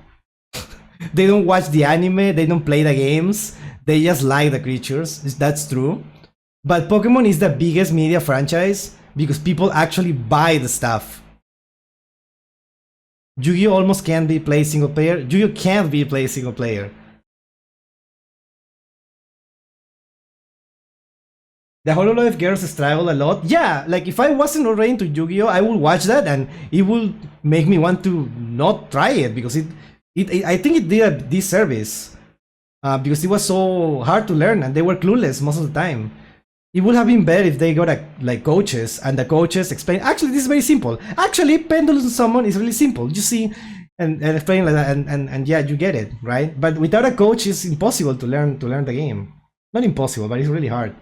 They don't watch the anime, they don't play the games, they just like the creatures. That's true. But Pokemon is the biggest media franchise because people actually buy the stuff. Yu-Gi-Oh almost can't be played single player. Yu-Gi-Oh can't be played single player. The Hololive girls struggle a lot. Yeah, like if I wasn't already into Yu-Gi-Oh, I would watch that and it will make me want to not try it because I think it did a disservice because it was so hard to learn and they were clueless most of the time. It would have been better if they got like coaches and the coaches explain. Actually, this is very simple. Actually, Pendulum Summon is really simple. You see, and explain like that, and yeah, you get it, right? But without a coach, it's impossible to learn the game. Not impossible, but it's really hard.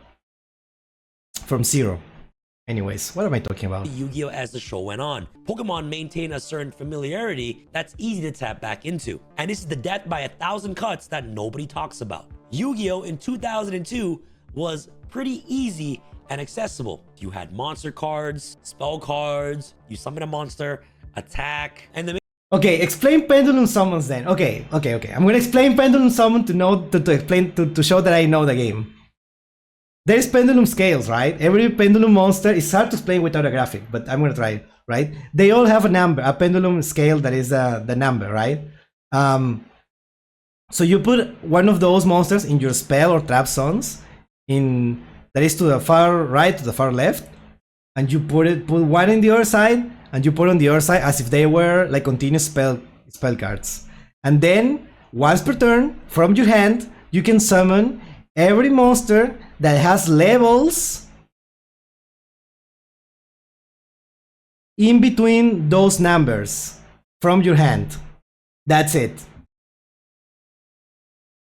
From zero. Anyways, what am I talking about? Yu-Gi-Oh as the show went on. Pokemon maintained a certain familiarity that's easy to tap back into. And this is the death by 1,000 cuts that nobody talks about. Yu-Gi-Oh in 2002 was pretty easy and accessible. You had monster cards, spell cards, you summon a monster, attack, and the Okay, explain Pendulum Summons then. Okay. I'm gonna explain Pendulum Summon to show that I know the game. There's pendulum scales, right? Every pendulum monster is hard to explain without a graphic, but I'm gonna try it, right? They all have a number, a pendulum scale that is the number, right? So you put one of those monsters in your spell or trap zones, that is to the far right, to the far left, and you put one in the other side, and you put on the other side as if they were like continuous spell cards. And then once per turn, from your hand, you can summon every monster that has levels in between those numbers from your hand. That's it.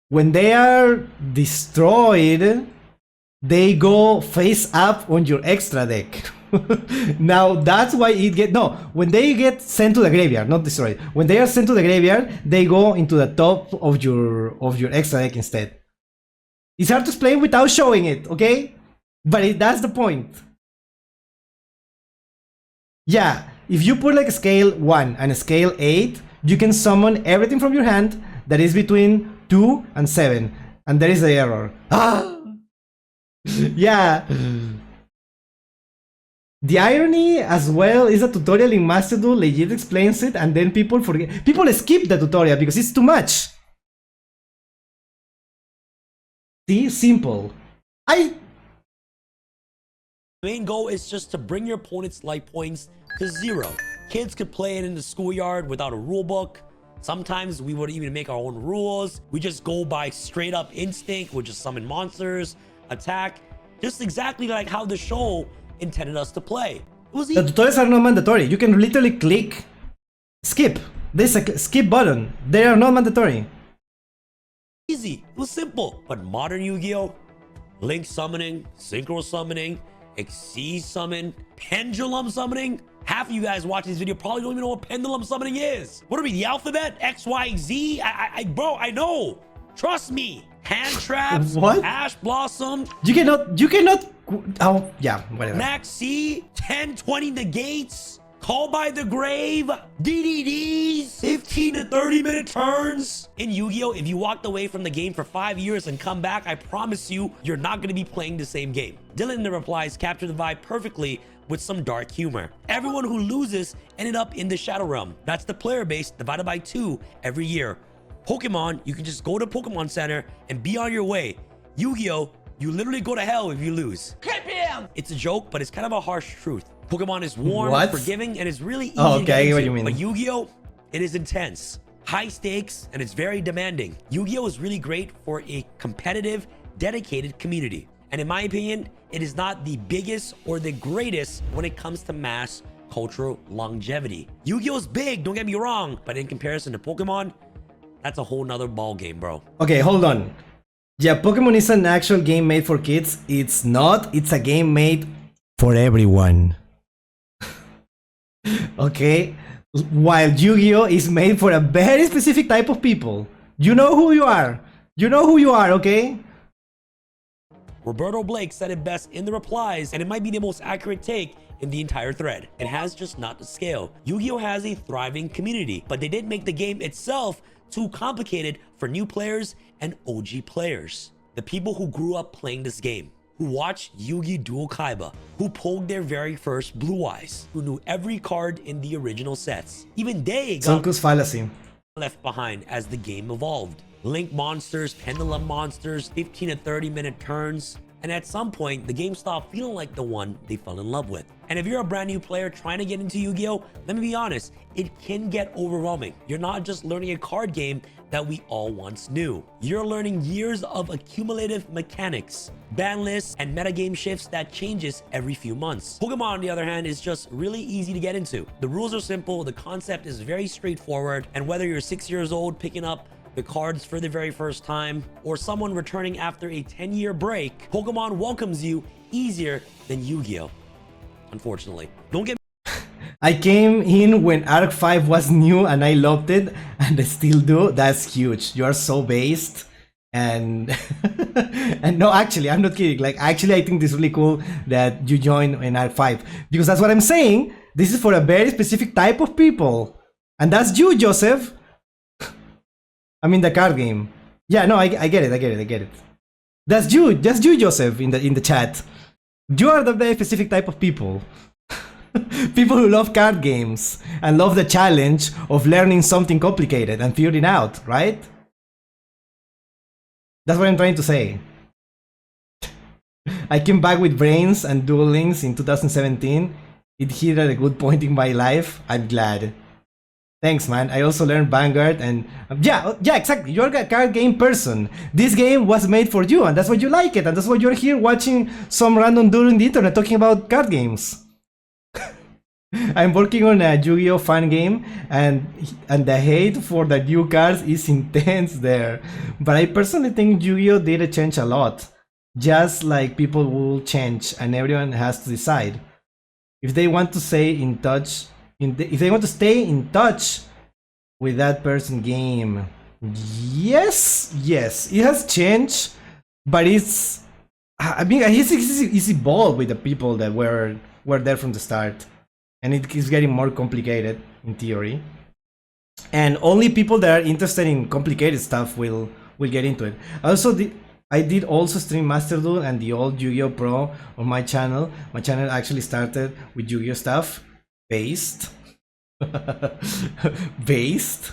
When they are destroyed, they go face up on your extra deck. Now that's why when they get sent to the graveyard, not destroyed. When they are sent to the graveyard, they go into the top of your extra deck instead. It's hard to explain without showing it, okay? But that's the point. Yeah, if you put like a scale 1 and a scale 8, you can summon everything from your hand that is between 2 and 7. And there is the error. Ah! Yeah. The irony as well is a tutorial in Master Duel legit explains it, and then people forget. People skip the tutorial because it's too much. See, simple. Main goal is just to bring your opponent's life points to 0. Kids could play it in the schoolyard without a rule book. Sometimes we would even make our own rules. We just go by straight up instinct, which is summon monsters, attack, just exactly like how the show intended us to play. It was The tutorials are not mandatory. You can literally click skip. There's a skip button. They are not mandatory. easy. It was simple. But modern Yu-Gi-Oh! Link summoning, synchro summoning, Xyz summon, pendulum summoning. Half of you guys watching this video probably don't even know what pendulum summoning is. What are we, the alphabet? X, Y, Z? Bro, I know. Trust me. Hand traps. What? Ash blossom. You cannot. Oh, yeah, whatever. Max C. 10, 20 negates. Call by the grave. DDDs. 15 to 30 minute turns. In Yu-Gi-Oh! If you walked away from the game for 5 years and come back, I promise you, you're not going to be playing the same game. Dylan in the replies captured the vibe perfectly with some dark humor. Everyone who loses ended up in the Shadow Realm. That's the player base divided by 2 every year. Pokemon, you can just go to Pokemon Center and be on your way. Yu-Gi-Oh! You literally go to hell if you lose. It's a joke, but it's kind of a harsh truth. Pokemon is warm, forgiving, and it's really easy to get into. What you mean. But Yu-Gi-Oh! It is intense. High stakes, and it's very demanding. Yu-Gi-Oh! Is really great for a competitive, dedicated community. And in my opinion, it is not the biggest or the greatest when it comes to mass cultural longevity. Yu-Gi-Oh! Is big, don't get me wrong, but in comparison to Pokemon, that's a whole nother ball game, bro. Okay, hold on. Yeah, Pokemon is an actual game made for kids. It's not. It's a game made for everyone. Okay? While Yu-Gi-Oh! Is made for a very specific type of people. You know who you are. You know who you are, okay? Roberto Blake said it best in the replies, and it might be the most accurate take in the entire thread. It has just not the scale. Yu-Gi-Oh! Has a thriving community, but they didn't make the game itself too complicated for new players and OG players. The people who grew up playing this game, who watched Yu-Gi Duel Kaiba, who pulled their very first Blue Eyes, who knew every card in the original sets. Even they got Sunku's fallacy. left behind as the game evolved. Link monsters, pendulum monsters, 15 to 30 minute turns. And at some point, the game stopped feeling like the one they fell in love with. And if you're a brand new player trying to get into Yu-Gi-Oh!, let me be honest, it can get overwhelming. You're not just learning a card game that we all once knew. You're learning years of accumulative mechanics, ban lists, and metagame shifts that changes every few months. Pokemon, on the other hand, is just really easy to get into. The rules are simple, the concept is very straightforward, and whether you're 6 years old picking up the cards for the very first time, or someone returning after a 10-year break, Pokemon welcomes you easier than Yu-Gi-Oh! Unfortunately. Don't get I came in when Arc 5 was new and I loved it, and I still do. That's huge. You are so based. And and no, actually, I'm not kidding. Like, actually, I think this is really cool that you join in Arc 5. Because that's what I'm saying. This is for a very specific type of people. And that's you, Joseph. I mean, the card game. Yeah, no, I get it. That's you, Joseph, in the chat. You are the very specific type of people. People who love card games and love the challenge of learning something complicated and figuring out, right? That's what I'm trying to say. I came back with Brains and Duel Links in 2017. It hit at a good point in my life. I'm glad. Thanks, man. I also learned Vanguard and yeah, exactly. You're a card game person. This game was made for you, and that's why you like it, and that's why you're here watching some random dude on the internet talking about card games. I'm working on a Yu-Gi-Oh! Fan game, and the hate for the new cards is intense there. But I personally think Yu-Gi-Oh! Did change a lot. Just like people will change, and everyone has to decide if they want to stay in touch. If they want to stay in touch with that person game. Yes, it has changed, but it's, I mean, it's evolved with the people that were there from the start, and it is getting more complicated in theory. And only people that are interested in complicated stuff will get into it. Also, I did also stream Master Duel and the old Yu-Gi-Oh! Pro on my channel. My channel actually started with Yu-Gi-Oh! Stuff. Based. Based.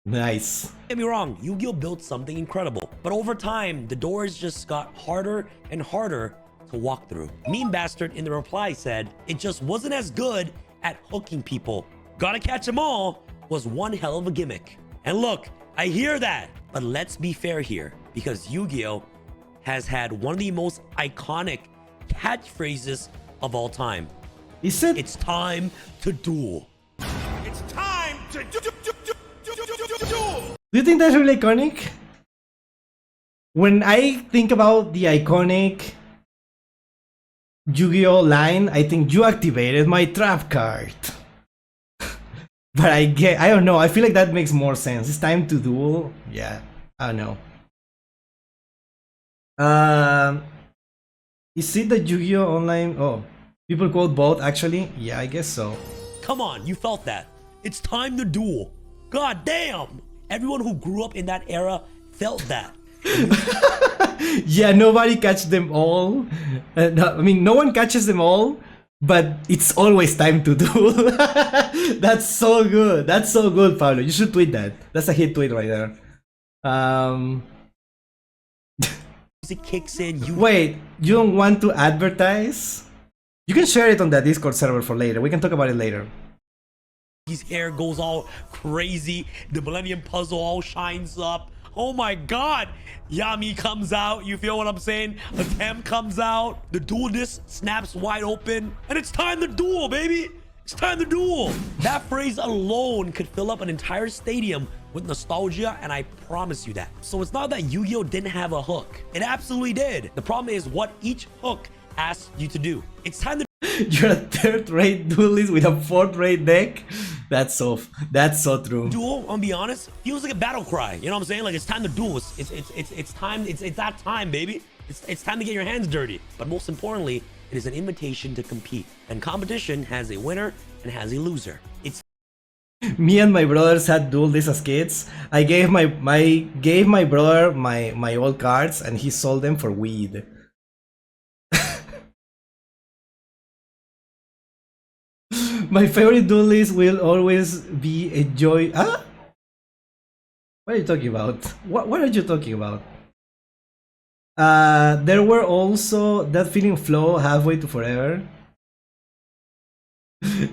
Nice. Don't get me wrong, Yu-Gi-Oh! Built something incredible. But over time, the doors just got harder and harder to walk through. Meme Bastard in the reply said, it just wasn't as good at hooking people. Gotta catch them all was one hell of a gimmick. And look, I hear that. But let's be fair here, because Yu-Gi-Oh! Has had one of the most iconic catchphrases of all time. Is it? It's time to duel. It's time to duel. Do you think that's really iconic? When I think about the iconic Yu-Gi-Oh! Line, I think you activated my trap card. But I don't know, I feel like that makes more sense. It's time to duel. Yeah, I don't know. Is it the Yu-Gi-Oh! Online? Oh, people quote both actually? Yeah, I guess so. Come on, you felt that. It's time to duel. God damn! Everyone who grew up in that era felt that. Yeah, nobody catch them all. No, I mean, no one catches them all, but it's always time to duel. That's so good. That's so good, Pablo. You should tweet that. That's a hit tweet right there. Music kicks in. Wait, you don't want to advertise? You can share it on the Discord server for later. We can talk about it later. His hair goes all crazy. The Millennium Puzzle all shines up. Oh my god. Yami comes out. You feel what I'm saying? Atem comes out. The duel disc snaps wide open. And it's time to duel, baby. It's time to duel. That phrase alone could fill up an entire stadium with nostalgia, and I promise you that. So it's not that Yu-Gi-Oh! Didn't have a hook. It absolutely did. The problem is what each hook asks you to do. It's time to You're a third-rate duelist with a fourth-rate deck? That's so true. duel, I'll be honest, feels like a battle cry. You know what I'm saying? Like it's time to duel. It's time. It's that time, baby. It's time to get your hands dirty. But most importantly, it is an invitation to compete. And competition has a winner and has a loser. It's Me and my brothers had duel this as kids. I gave my brother my old cards and he sold them for weed. My favorite duelist will always be a joy. Huh? What are you talking about? What are you talking about? There were also that feeling flow halfway to forever.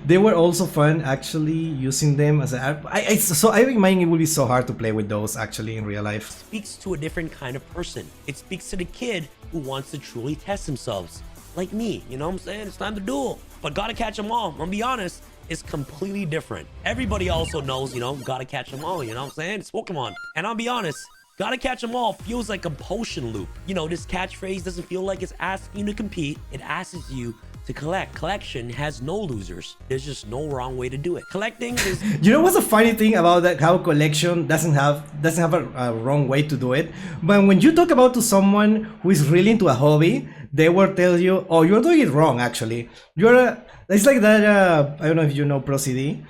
They were also fun actually using them as a. So I remind it would be so hard to play with those actually in real life. speaks to a different kind of person. It speaks to the kid who wants to truly test themselves. Like me, you know what I'm saying? It's time to duel. But gotta catch them all. I'm gonna be honest, it's completely different. Everybody also knows, you know, gotta catch them all, you know what I'm saying? It's Pokemon. And I'll be honest, gotta catch them all feels like a potion loop. You know, this catchphrase doesn't feel like it's asking you to compete. It asks you to collect. Collection has no losers. There's just no wrong way to do it. Collecting is You know what's the funny thing about that? How collection doesn't have a wrong way to do it. But when you talk about to someone who is really into a hobby, they will tell you, "Oh, you're doing it wrong. Actually, it's like that. I don't know if you know ProCD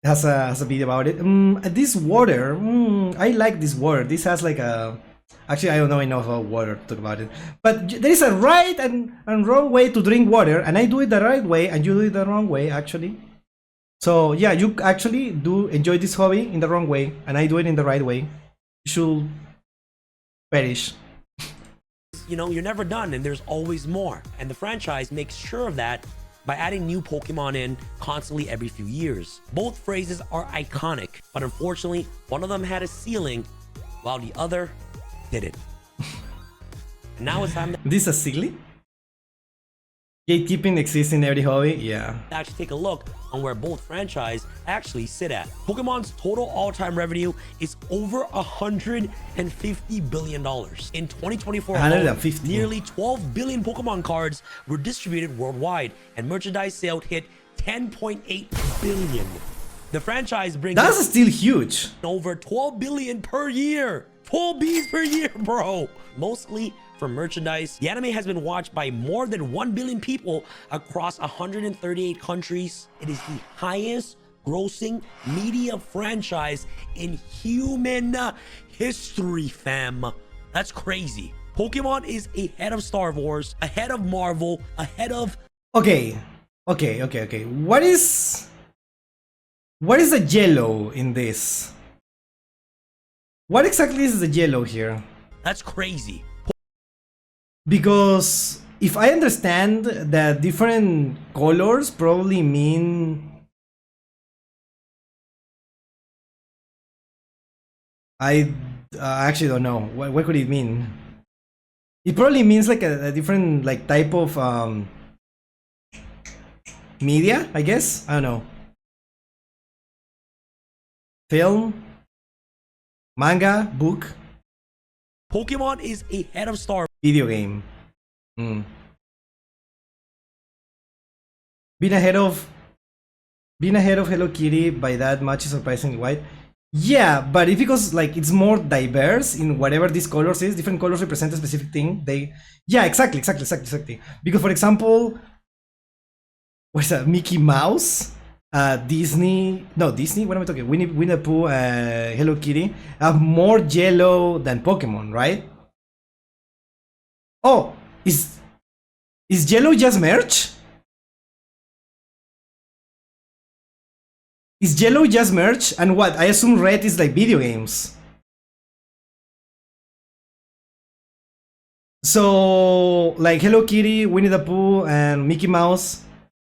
has a video about it. This water. I like this water. This has like a. Actually, I don't know enough about water to talk about it. But there is a right and wrong way to drink water, and I do it the right way, and you do it the wrong way. Actually, so yeah, you actually do enjoy this hobby in the wrong way, and I do it in the right way. You should perish. you know, you're never done and there's always more. And the franchise makes sure of that by adding new Pokemon in constantly every few years. Both phrases are iconic, but unfortunately, one of them had a ceiling while the other didn't. And now it's time to This is silly? Gatekeeping exists in every hobby? Yeah. actually take a look on where both franchises actually sit at. Pokemon's total all-time revenue is over $150 billion. In 2024, 150. nearly 12 billion Pokemon cards were distributed worldwide, and merchandise sales hit 10.8 billion. The franchise brings That's still huge. over 12 billion per year. 12 Bs per year, bro. Mostly for merchandise. The anime has been watched by more than 1 billion people across 138 countries. It is the highest grossing media franchise in human history, fam. That's crazy. Pokemon is ahead of Star Wars, ahead of Marvel, ahead of... Okay. What is the yellow in this? What exactly is the yellow here? That's crazy. Because if I understand that different colors probably mean... I actually don't know. What could it mean? It probably means like a different like type of media, I guess. I don't know. Film, manga, book, Pokemon is ahead of Star video game. Being ahead of Hello Kitty by that much is surprisingly wide. Yeah, but if because like it's more diverse in whatever these colors is, different colors represent a specific thing. Exactly. Because for example, what's that? Mickey Mouse, Disney. What am I talking? Winnie the Pooh, Hello Kitty have more yellow than Pokemon, right? Oh, is yellow just merch? Is yellow just merch? And what? I assume red is like video games. So, like Hello Kitty, Winnie the Pooh, and Mickey Mouse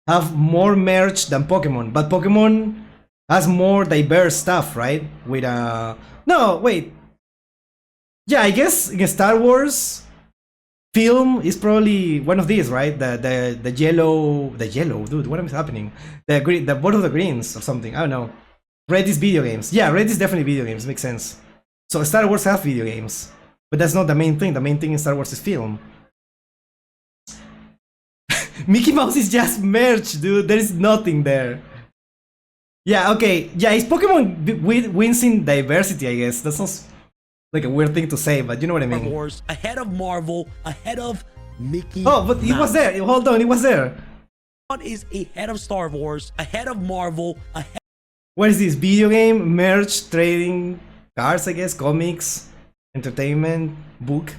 have more merch than Pokemon. But Pokemon has more diverse stuff, right? With no, wait. Yeah, I guess in Star Wars, film is probably one of these, right? The yellow, dude. What is happening? The green, the both of the greens or something. I don't know. Red is video games. Yeah, red is definitely video games. Makes sense. So Star Wars have video games, but that's not the main thing. The main thing in Star Wars is film. Mickey Mouse is just merch, dude. There is nothing there. Yeah, okay. Yeah, it's Pokemon wins in diversity, I guess. That sounds like a weird thing to say, but you know what I mean. Wars, ahead of Marvel, ahead of Mickey Oh, but it was there. Hold on, it was there. Pokemon is ahead of Star Wars, ahead of Marvel, ahead... What is this? Video game, merch, trading, cards, I guess, comics, entertainment, book.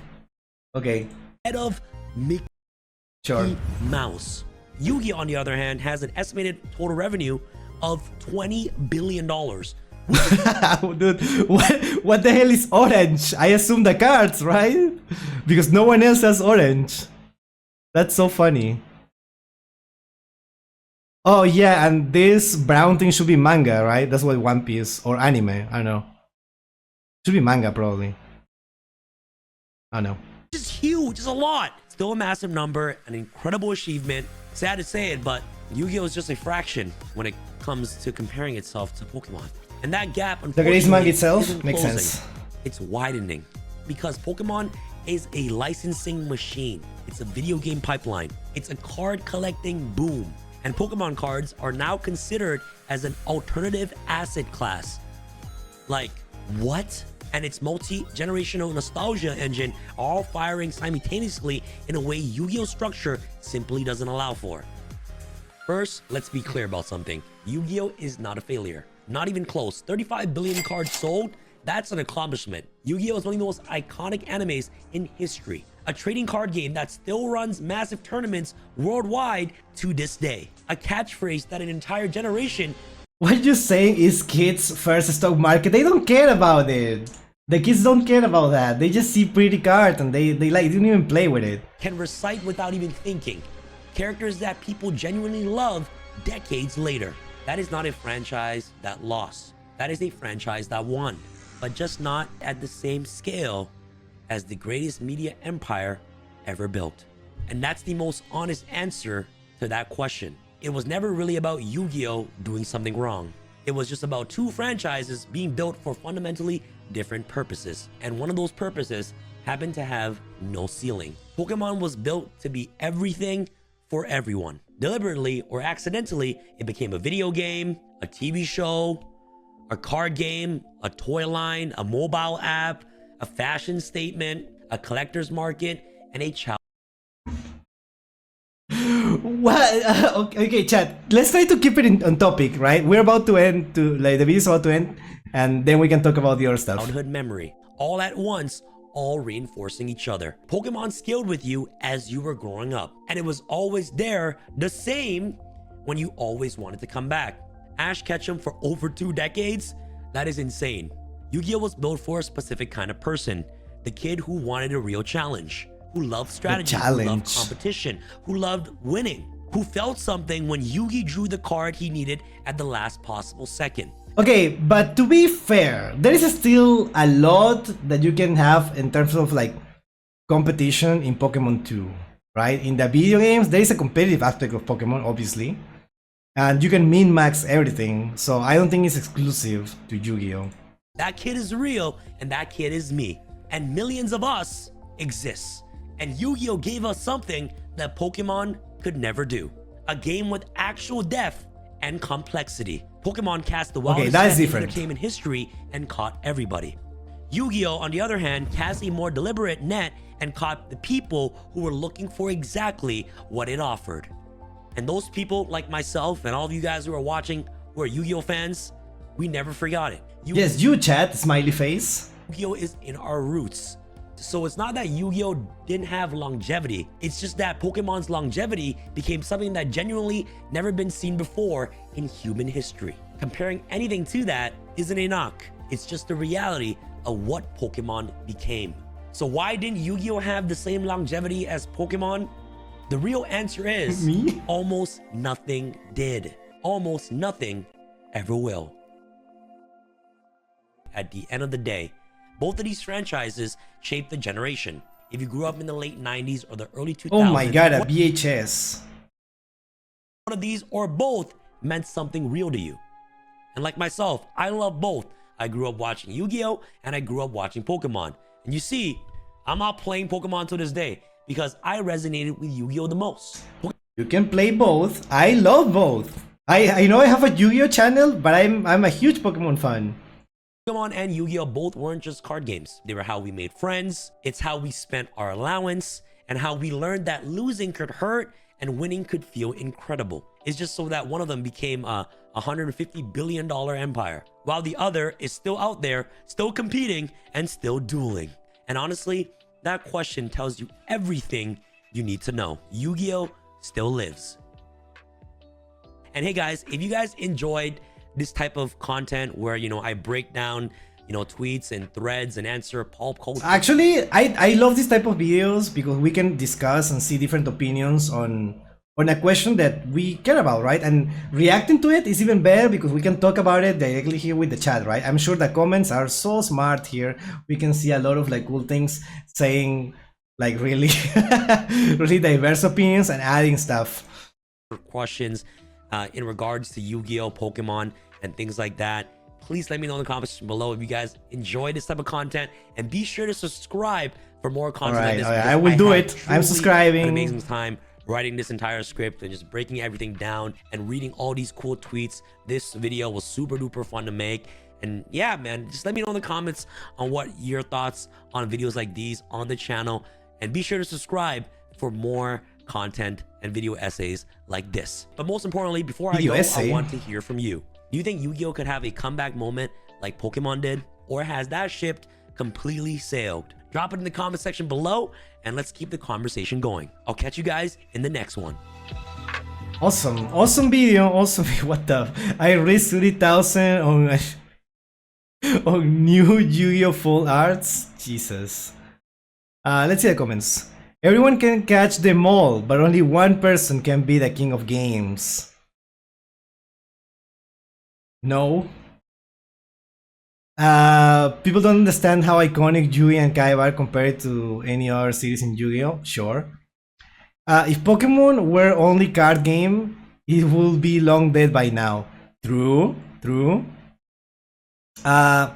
Okay. Ahead of Mickey Sure. Mouse. Yu-Gi-Oh, on the other hand, has an estimated total revenue of $20 billion. Dude, what the hell is orange? I assume the cards, right? Because no one else has orange. That's so funny. Oh yeah, and this brown thing should be manga, right? That's what One Piece or anime. I don't know. Should be manga probably. I don't know. It's huge. It's a lot. Still a massive number, an incredible achievement. Sad to say it, but Yu-Gi-Oh is just a fraction when it comes to comparing itself to Pokemon. And that gap, The greatest manga itself isn't makes closing. sense. It's widening because Pokemon is a licensing machine. It's a video game pipeline. It's a card collecting boom. And Pokemon cards are now considered as an alternative asset class. Like, what? And its multi-generational nostalgia engine all firing simultaneously in a way Yu-Gi-Oh structure simply doesn't allow for. First, let's be clear about something. Yu-Gi-Oh is not a failure. Not even close. 35 billion cards sold, that's an accomplishment. Yu-Gi-Oh is one of the most iconic animes in history. A trading card game that still runs massive tournaments worldwide to this day. A catchphrase that an entire generation... What you're saying is kids first stock market. They don't care about it. The kids don't care about that. They just see pretty cards and they like didn't even play with it. Can recite without even thinking. Characters that people genuinely love decades later. That is not a franchise that lost. That is a franchise that won. But just not at the same scale as the greatest media empire ever built. And that's the most honest answer to that question. It was never really about Yu-Gi-Oh doing something wrong. It was just about two franchises being built for fundamentally different purposes. And one of those purposes happened to have no ceiling. Pokemon was built to be everything for everyone. Deliberately or accidentally, it became a video game, a TV show, a card game, a toy line, a mobile app, a fashion statement, a collector's market, and a child. What? Okay, chat. Let's try to keep it on topic, right? We're about to end. The video's about to end, and then we can talk about the other stuff. Childhood memory. All at once, all reinforcing each other. Pokemon scaled with you as you were growing up, and it was always there, the same when you always wanted to come back. Ash Ketchum for over 2 decades? That is insane. Yu-Gi-Oh was built for a specific kind of person, the kid who wanted a real challenge, who loved strategy, who loved competition, who loved winning, who felt something when Yugi drew the card he needed at the last possible second. Okay, but to be fair, there is still a lot that you can have in terms of like competition in Pokemon 2, right? In the video games, there is a competitive aspect of Pokemon, obviously, and you can min-max everything, so I don't think it's exclusive to Yu-Gi-Oh! That kid is real, and that kid is me, and millions of us exist. And Yu-Gi-Oh! Gave us something that Pokemon could never do. A game with actual depth and complexity. Pokemon cast the wildest net in entertainment history and caught everybody. Yu-Gi-Oh! On the other hand, cast a more deliberate net and caught the people who were looking for exactly what it offered. And those people like myself and all of you guys who are watching who are Yu-Gi-Oh! Fans, we never forgot it. Yes, you chat, smiley face. Yu-Gi-Oh! Is in our roots. So it's not that Yu-Gi-Oh! Didn't have longevity. It's just that Pokemon's longevity became something that genuinely never been seen before in human history. Comparing anything to that isn't a knock. It's just the reality of what Pokemon became. So why didn't Yu-Gi-Oh! Have the same longevity as Pokemon? The real answer is almost nothing did. Almost nothing ever will. At the end of the day, both of these franchises shaped the generation. If you grew up in the late 90s or the early 2000s, oh my god, a VHS. One of these or both meant something real to you. And like myself, I love both. I grew up watching Yu-Gi-Oh! And I grew up watching Pokemon. And you see, I'm not playing Pokemon to this day because I resonated with Yu-Gi-Oh! The most. You can play both. I love both. I know I have a Yu-Gi-Oh! Channel, but I'm a huge Pokemon fan. Pokemon and Yu-Gi-Oh! Both weren't just card games. They were how we made friends, it's how we spent our allowance, and how we learned that losing could hurt and winning could feel incredible. It's just so that one of them became a $150 billion empire, while the other is still out there, still competing, and still dueling. And honestly, that question tells you everything you need to know. Yu-Gi-Oh! Still lives. And hey guys, if you guys enjoyed this type of content where, you know, I break down, you know, tweets and threads and answer pulp culture. Actually, I love this type of videos because we can discuss and see different opinions on a question that we care about, right? And reacting to it is even better because we can talk about it directly here with the chat, right? I'm sure the comments are so smart here. We can see a lot of like cool things saying like really, really diverse opinions and adding stuff. Questions in regards to Yu-Gi-Oh! Pokemon and things like that. Please let me know in the comments below if you guys enjoy this type of content, and be sure to subscribe for more content like this. I will do it. I'm subscribing. An amazing time writing this entire script and just breaking everything down and reading all these cool tweets. This video was super duper fun to make. And yeah, man, just let me know in the comments on what your thoughts on videos like these on the channel, and be sure to subscribe for more content and video essays like this. But most importantly, before I go, I want to hear from you. Do you think Yu-Gi-Oh! Could have a comeback moment like Pokemon did? Or has that ship completely sailed? Drop it in the comment section below, and let's keep the conversation going. I'll catch you guys in the next one. Awesome video, awesome. What the? I raised 30,000 on new Yu-Gi-Oh! Full arts. Jesus. Let's see the comments. Everyone can catch them all, but only one person can be the king of games. No. People don't understand how iconic Yui and Kai are compared to any other series in Yu-Gi-Oh! Sure. If Pokemon were only card game, it would be long dead by now. True. I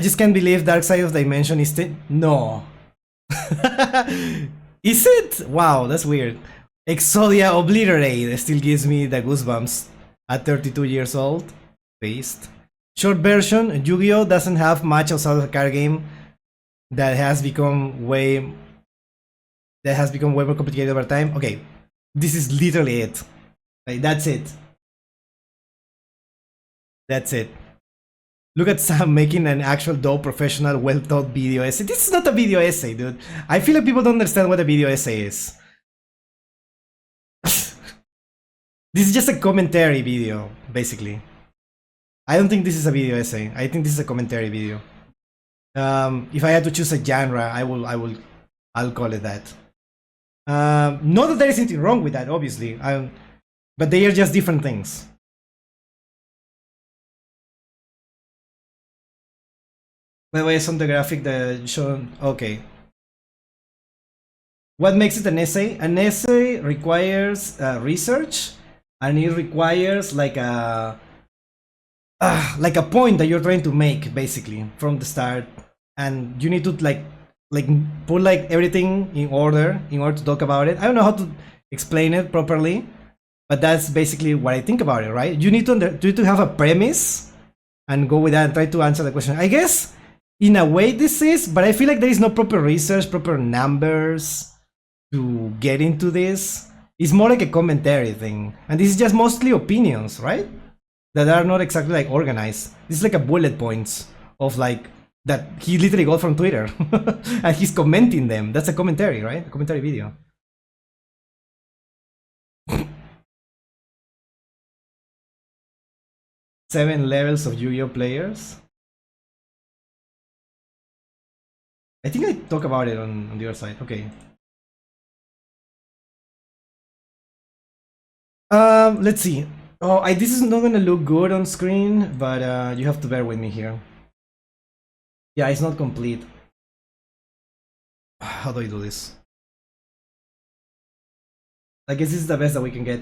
just can't believe Dark Side of Dimension is still... No. Is it? Wow, that's weird. Exodia Obliterate still gives me the goosebumps at 32 years old. Paste. Short version, Yu-Gi-Oh! Doesn't have much outside of the card game that has become way more complicated over time. Okay, this is literally it. Like, that's it. Look at Sam making an actual dope, professional, well-thought video essay. This is not a video essay, dude. I feel like people don't understand what a video essay is. This is just a commentary video, basically. I don't think this is a video essay. I think this is a commentary video. If I had to choose a genre, I'll call it that. Not that there is anything wrong with that, obviously. But they are just different things. By the way, it's on the graphic that shown. Okay. What makes it an essay? An essay requires research, and it requires like a point that you're trying to make, basically, from the start, and you need to like put like everything in order to talk about it. I don't know how to explain it properly, but that's basically what I think about it, right? You need to have a premise and go with that and try to answer the question. I guess in a way this is, but I feel like there is no proper research, proper numbers to get into this. It's more like a commentary thing, and this is just mostly opinions, right? That are not exactly like organized. This is like a bullet points of like that he literally got from Twitter and he's commenting them. That's a commentary, right? A commentary video. Seven levels of Yu-Gi-Oh players. I think I talk about it on the other side. Okay. Let's see. Oh, this is not gonna look good on screen, but you have to bear with me here. Yeah, it's not complete. How do I do this? I guess this is the best that we can get.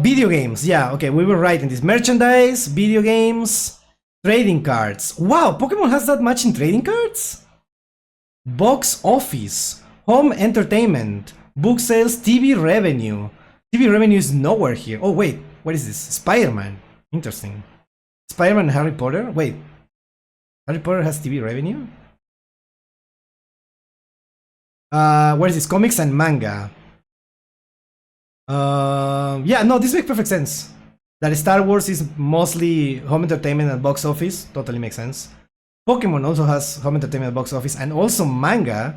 Video games. Yeah, okay, we were right in this. Merchandise, video games, trading cards. Wow, Pokemon has that much in trading cards? Box office, home entertainment, book sales, TV revenue. TV revenue is nowhere here. Oh wait, what is this? Spider-Man. Interesting. Spider-Man and Harry Potter? Wait. Harry Potter has TV revenue? What is this? Comics and manga. Yeah, no, this makes perfect sense. That Star Wars is mostly home entertainment and box office. Totally makes sense. Pokemon also has home entertainment and box office, and also manga.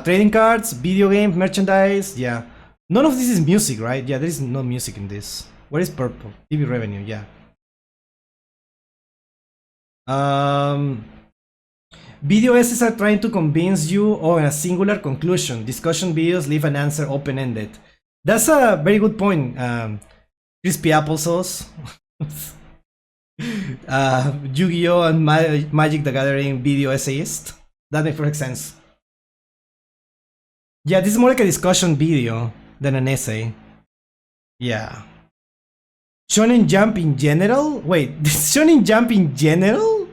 Trading cards, video games, merchandise. Yeah. None of this is music, right? Yeah, there is no music in this. Where is purple? TV revenue, yeah. Video essays are trying to convince you on a singular conclusion. Discussion videos leave an answer open-ended. That's a very good point. Crispy applesauce. Yu-Gi-Oh! And Magic the Gathering video essayist. That makes perfect sense. Yeah, this is more like a discussion video than an essay. Yeah. Shonen Jump in general? Wait, Shonen Jump in general?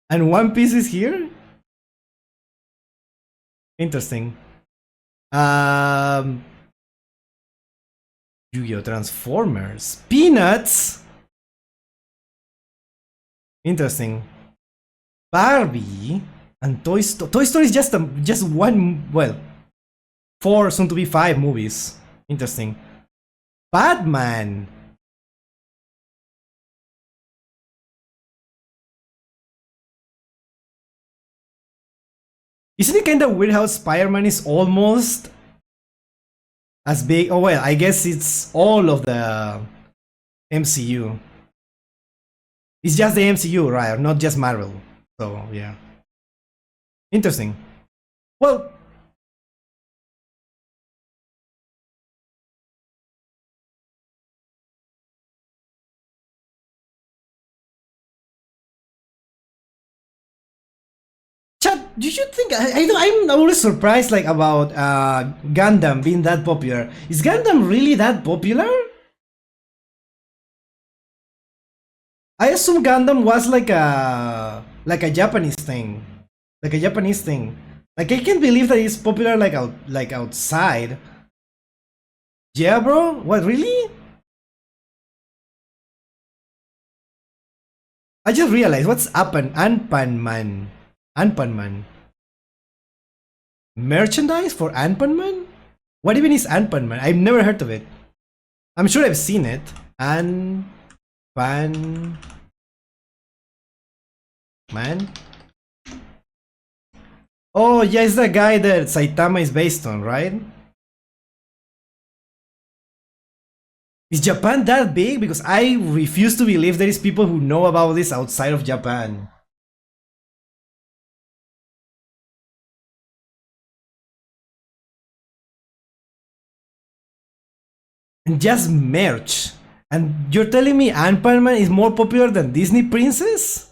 And One Piece is here? Interesting. Yu-Gi-Oh! Transformers. Peanuts? Interesting. Barbie and Toy Story. Toy Story is just one, well, 4, soon to be 5 movies. Interesting. Batman. Isn't it kind of weird how Spider-Man is almost as big? Oh well, I guess it's all of the MCU. It's just the MCU, right? Not just Marvel. So yeah. Interesting. Well, chat, do you think I'm always surprised like about Gundam being that popular? Is Gundam really that popular? I assume Gundam was like a Japanese thing. Like a Japanese thing. Like I can't believe that it's popular like outside. Yeah, bro? What, really? I just realized what's Anpanman. Anpanman. Merchandise for Anpanman? What even is Anpanman? I've never heard of it. I'm sure I've seen it. An Pan Man. Oh yeah, it's the guy that Saitama is based on, right? Is Japan that big? Because I refuse to believe there is people who know about this outside of Japan. And just merch. And you're telling me Ant-Man is more popular than Disney Princess?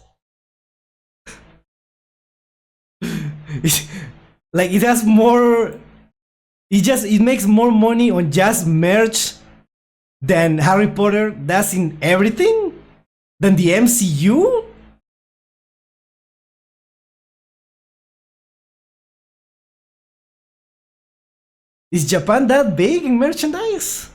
Like it has more. It makes more money on just merch than Harry Potter does in everything? Than the MCU? Is Japan that big in merchandise?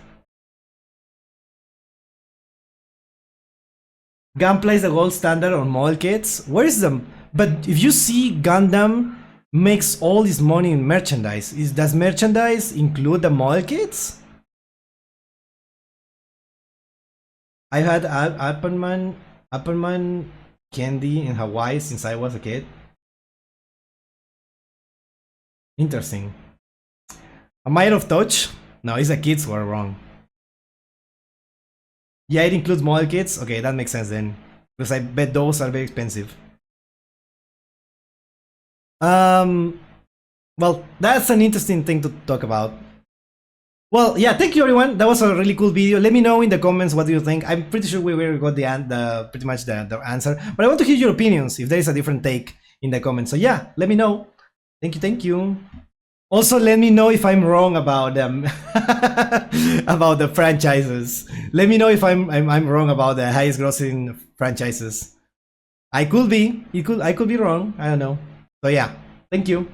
Gunpla is the gold standard on mall kits. Where is them? But if you see Gundam makes all this money in merchandise, does merchandise include the mall kits? I've had Appleman candy in Hawaii since I was a kid. Interesting. A Might of Touch? No, it's the kids who are wrong. Yeah, it includes mall kits? Okay, that makes sense then. Because I bet those are very expensive. Well, that's an interesting thing to talk about. Well, yeah, thank you everyone. That was a really cool video. Let me know in the comments what do you think. I'm pretty sure we already got pretty much the answer. But I want to hear your opinions if there is a different take in the comments. So yeah, let me know. Thank you, thank you. Also, let me know if I'm wrong about about the franchises. Let me know if I'm wrong about the highest grossing franchises. I could be. I could be wrong. I don't know. So yeah, thank you.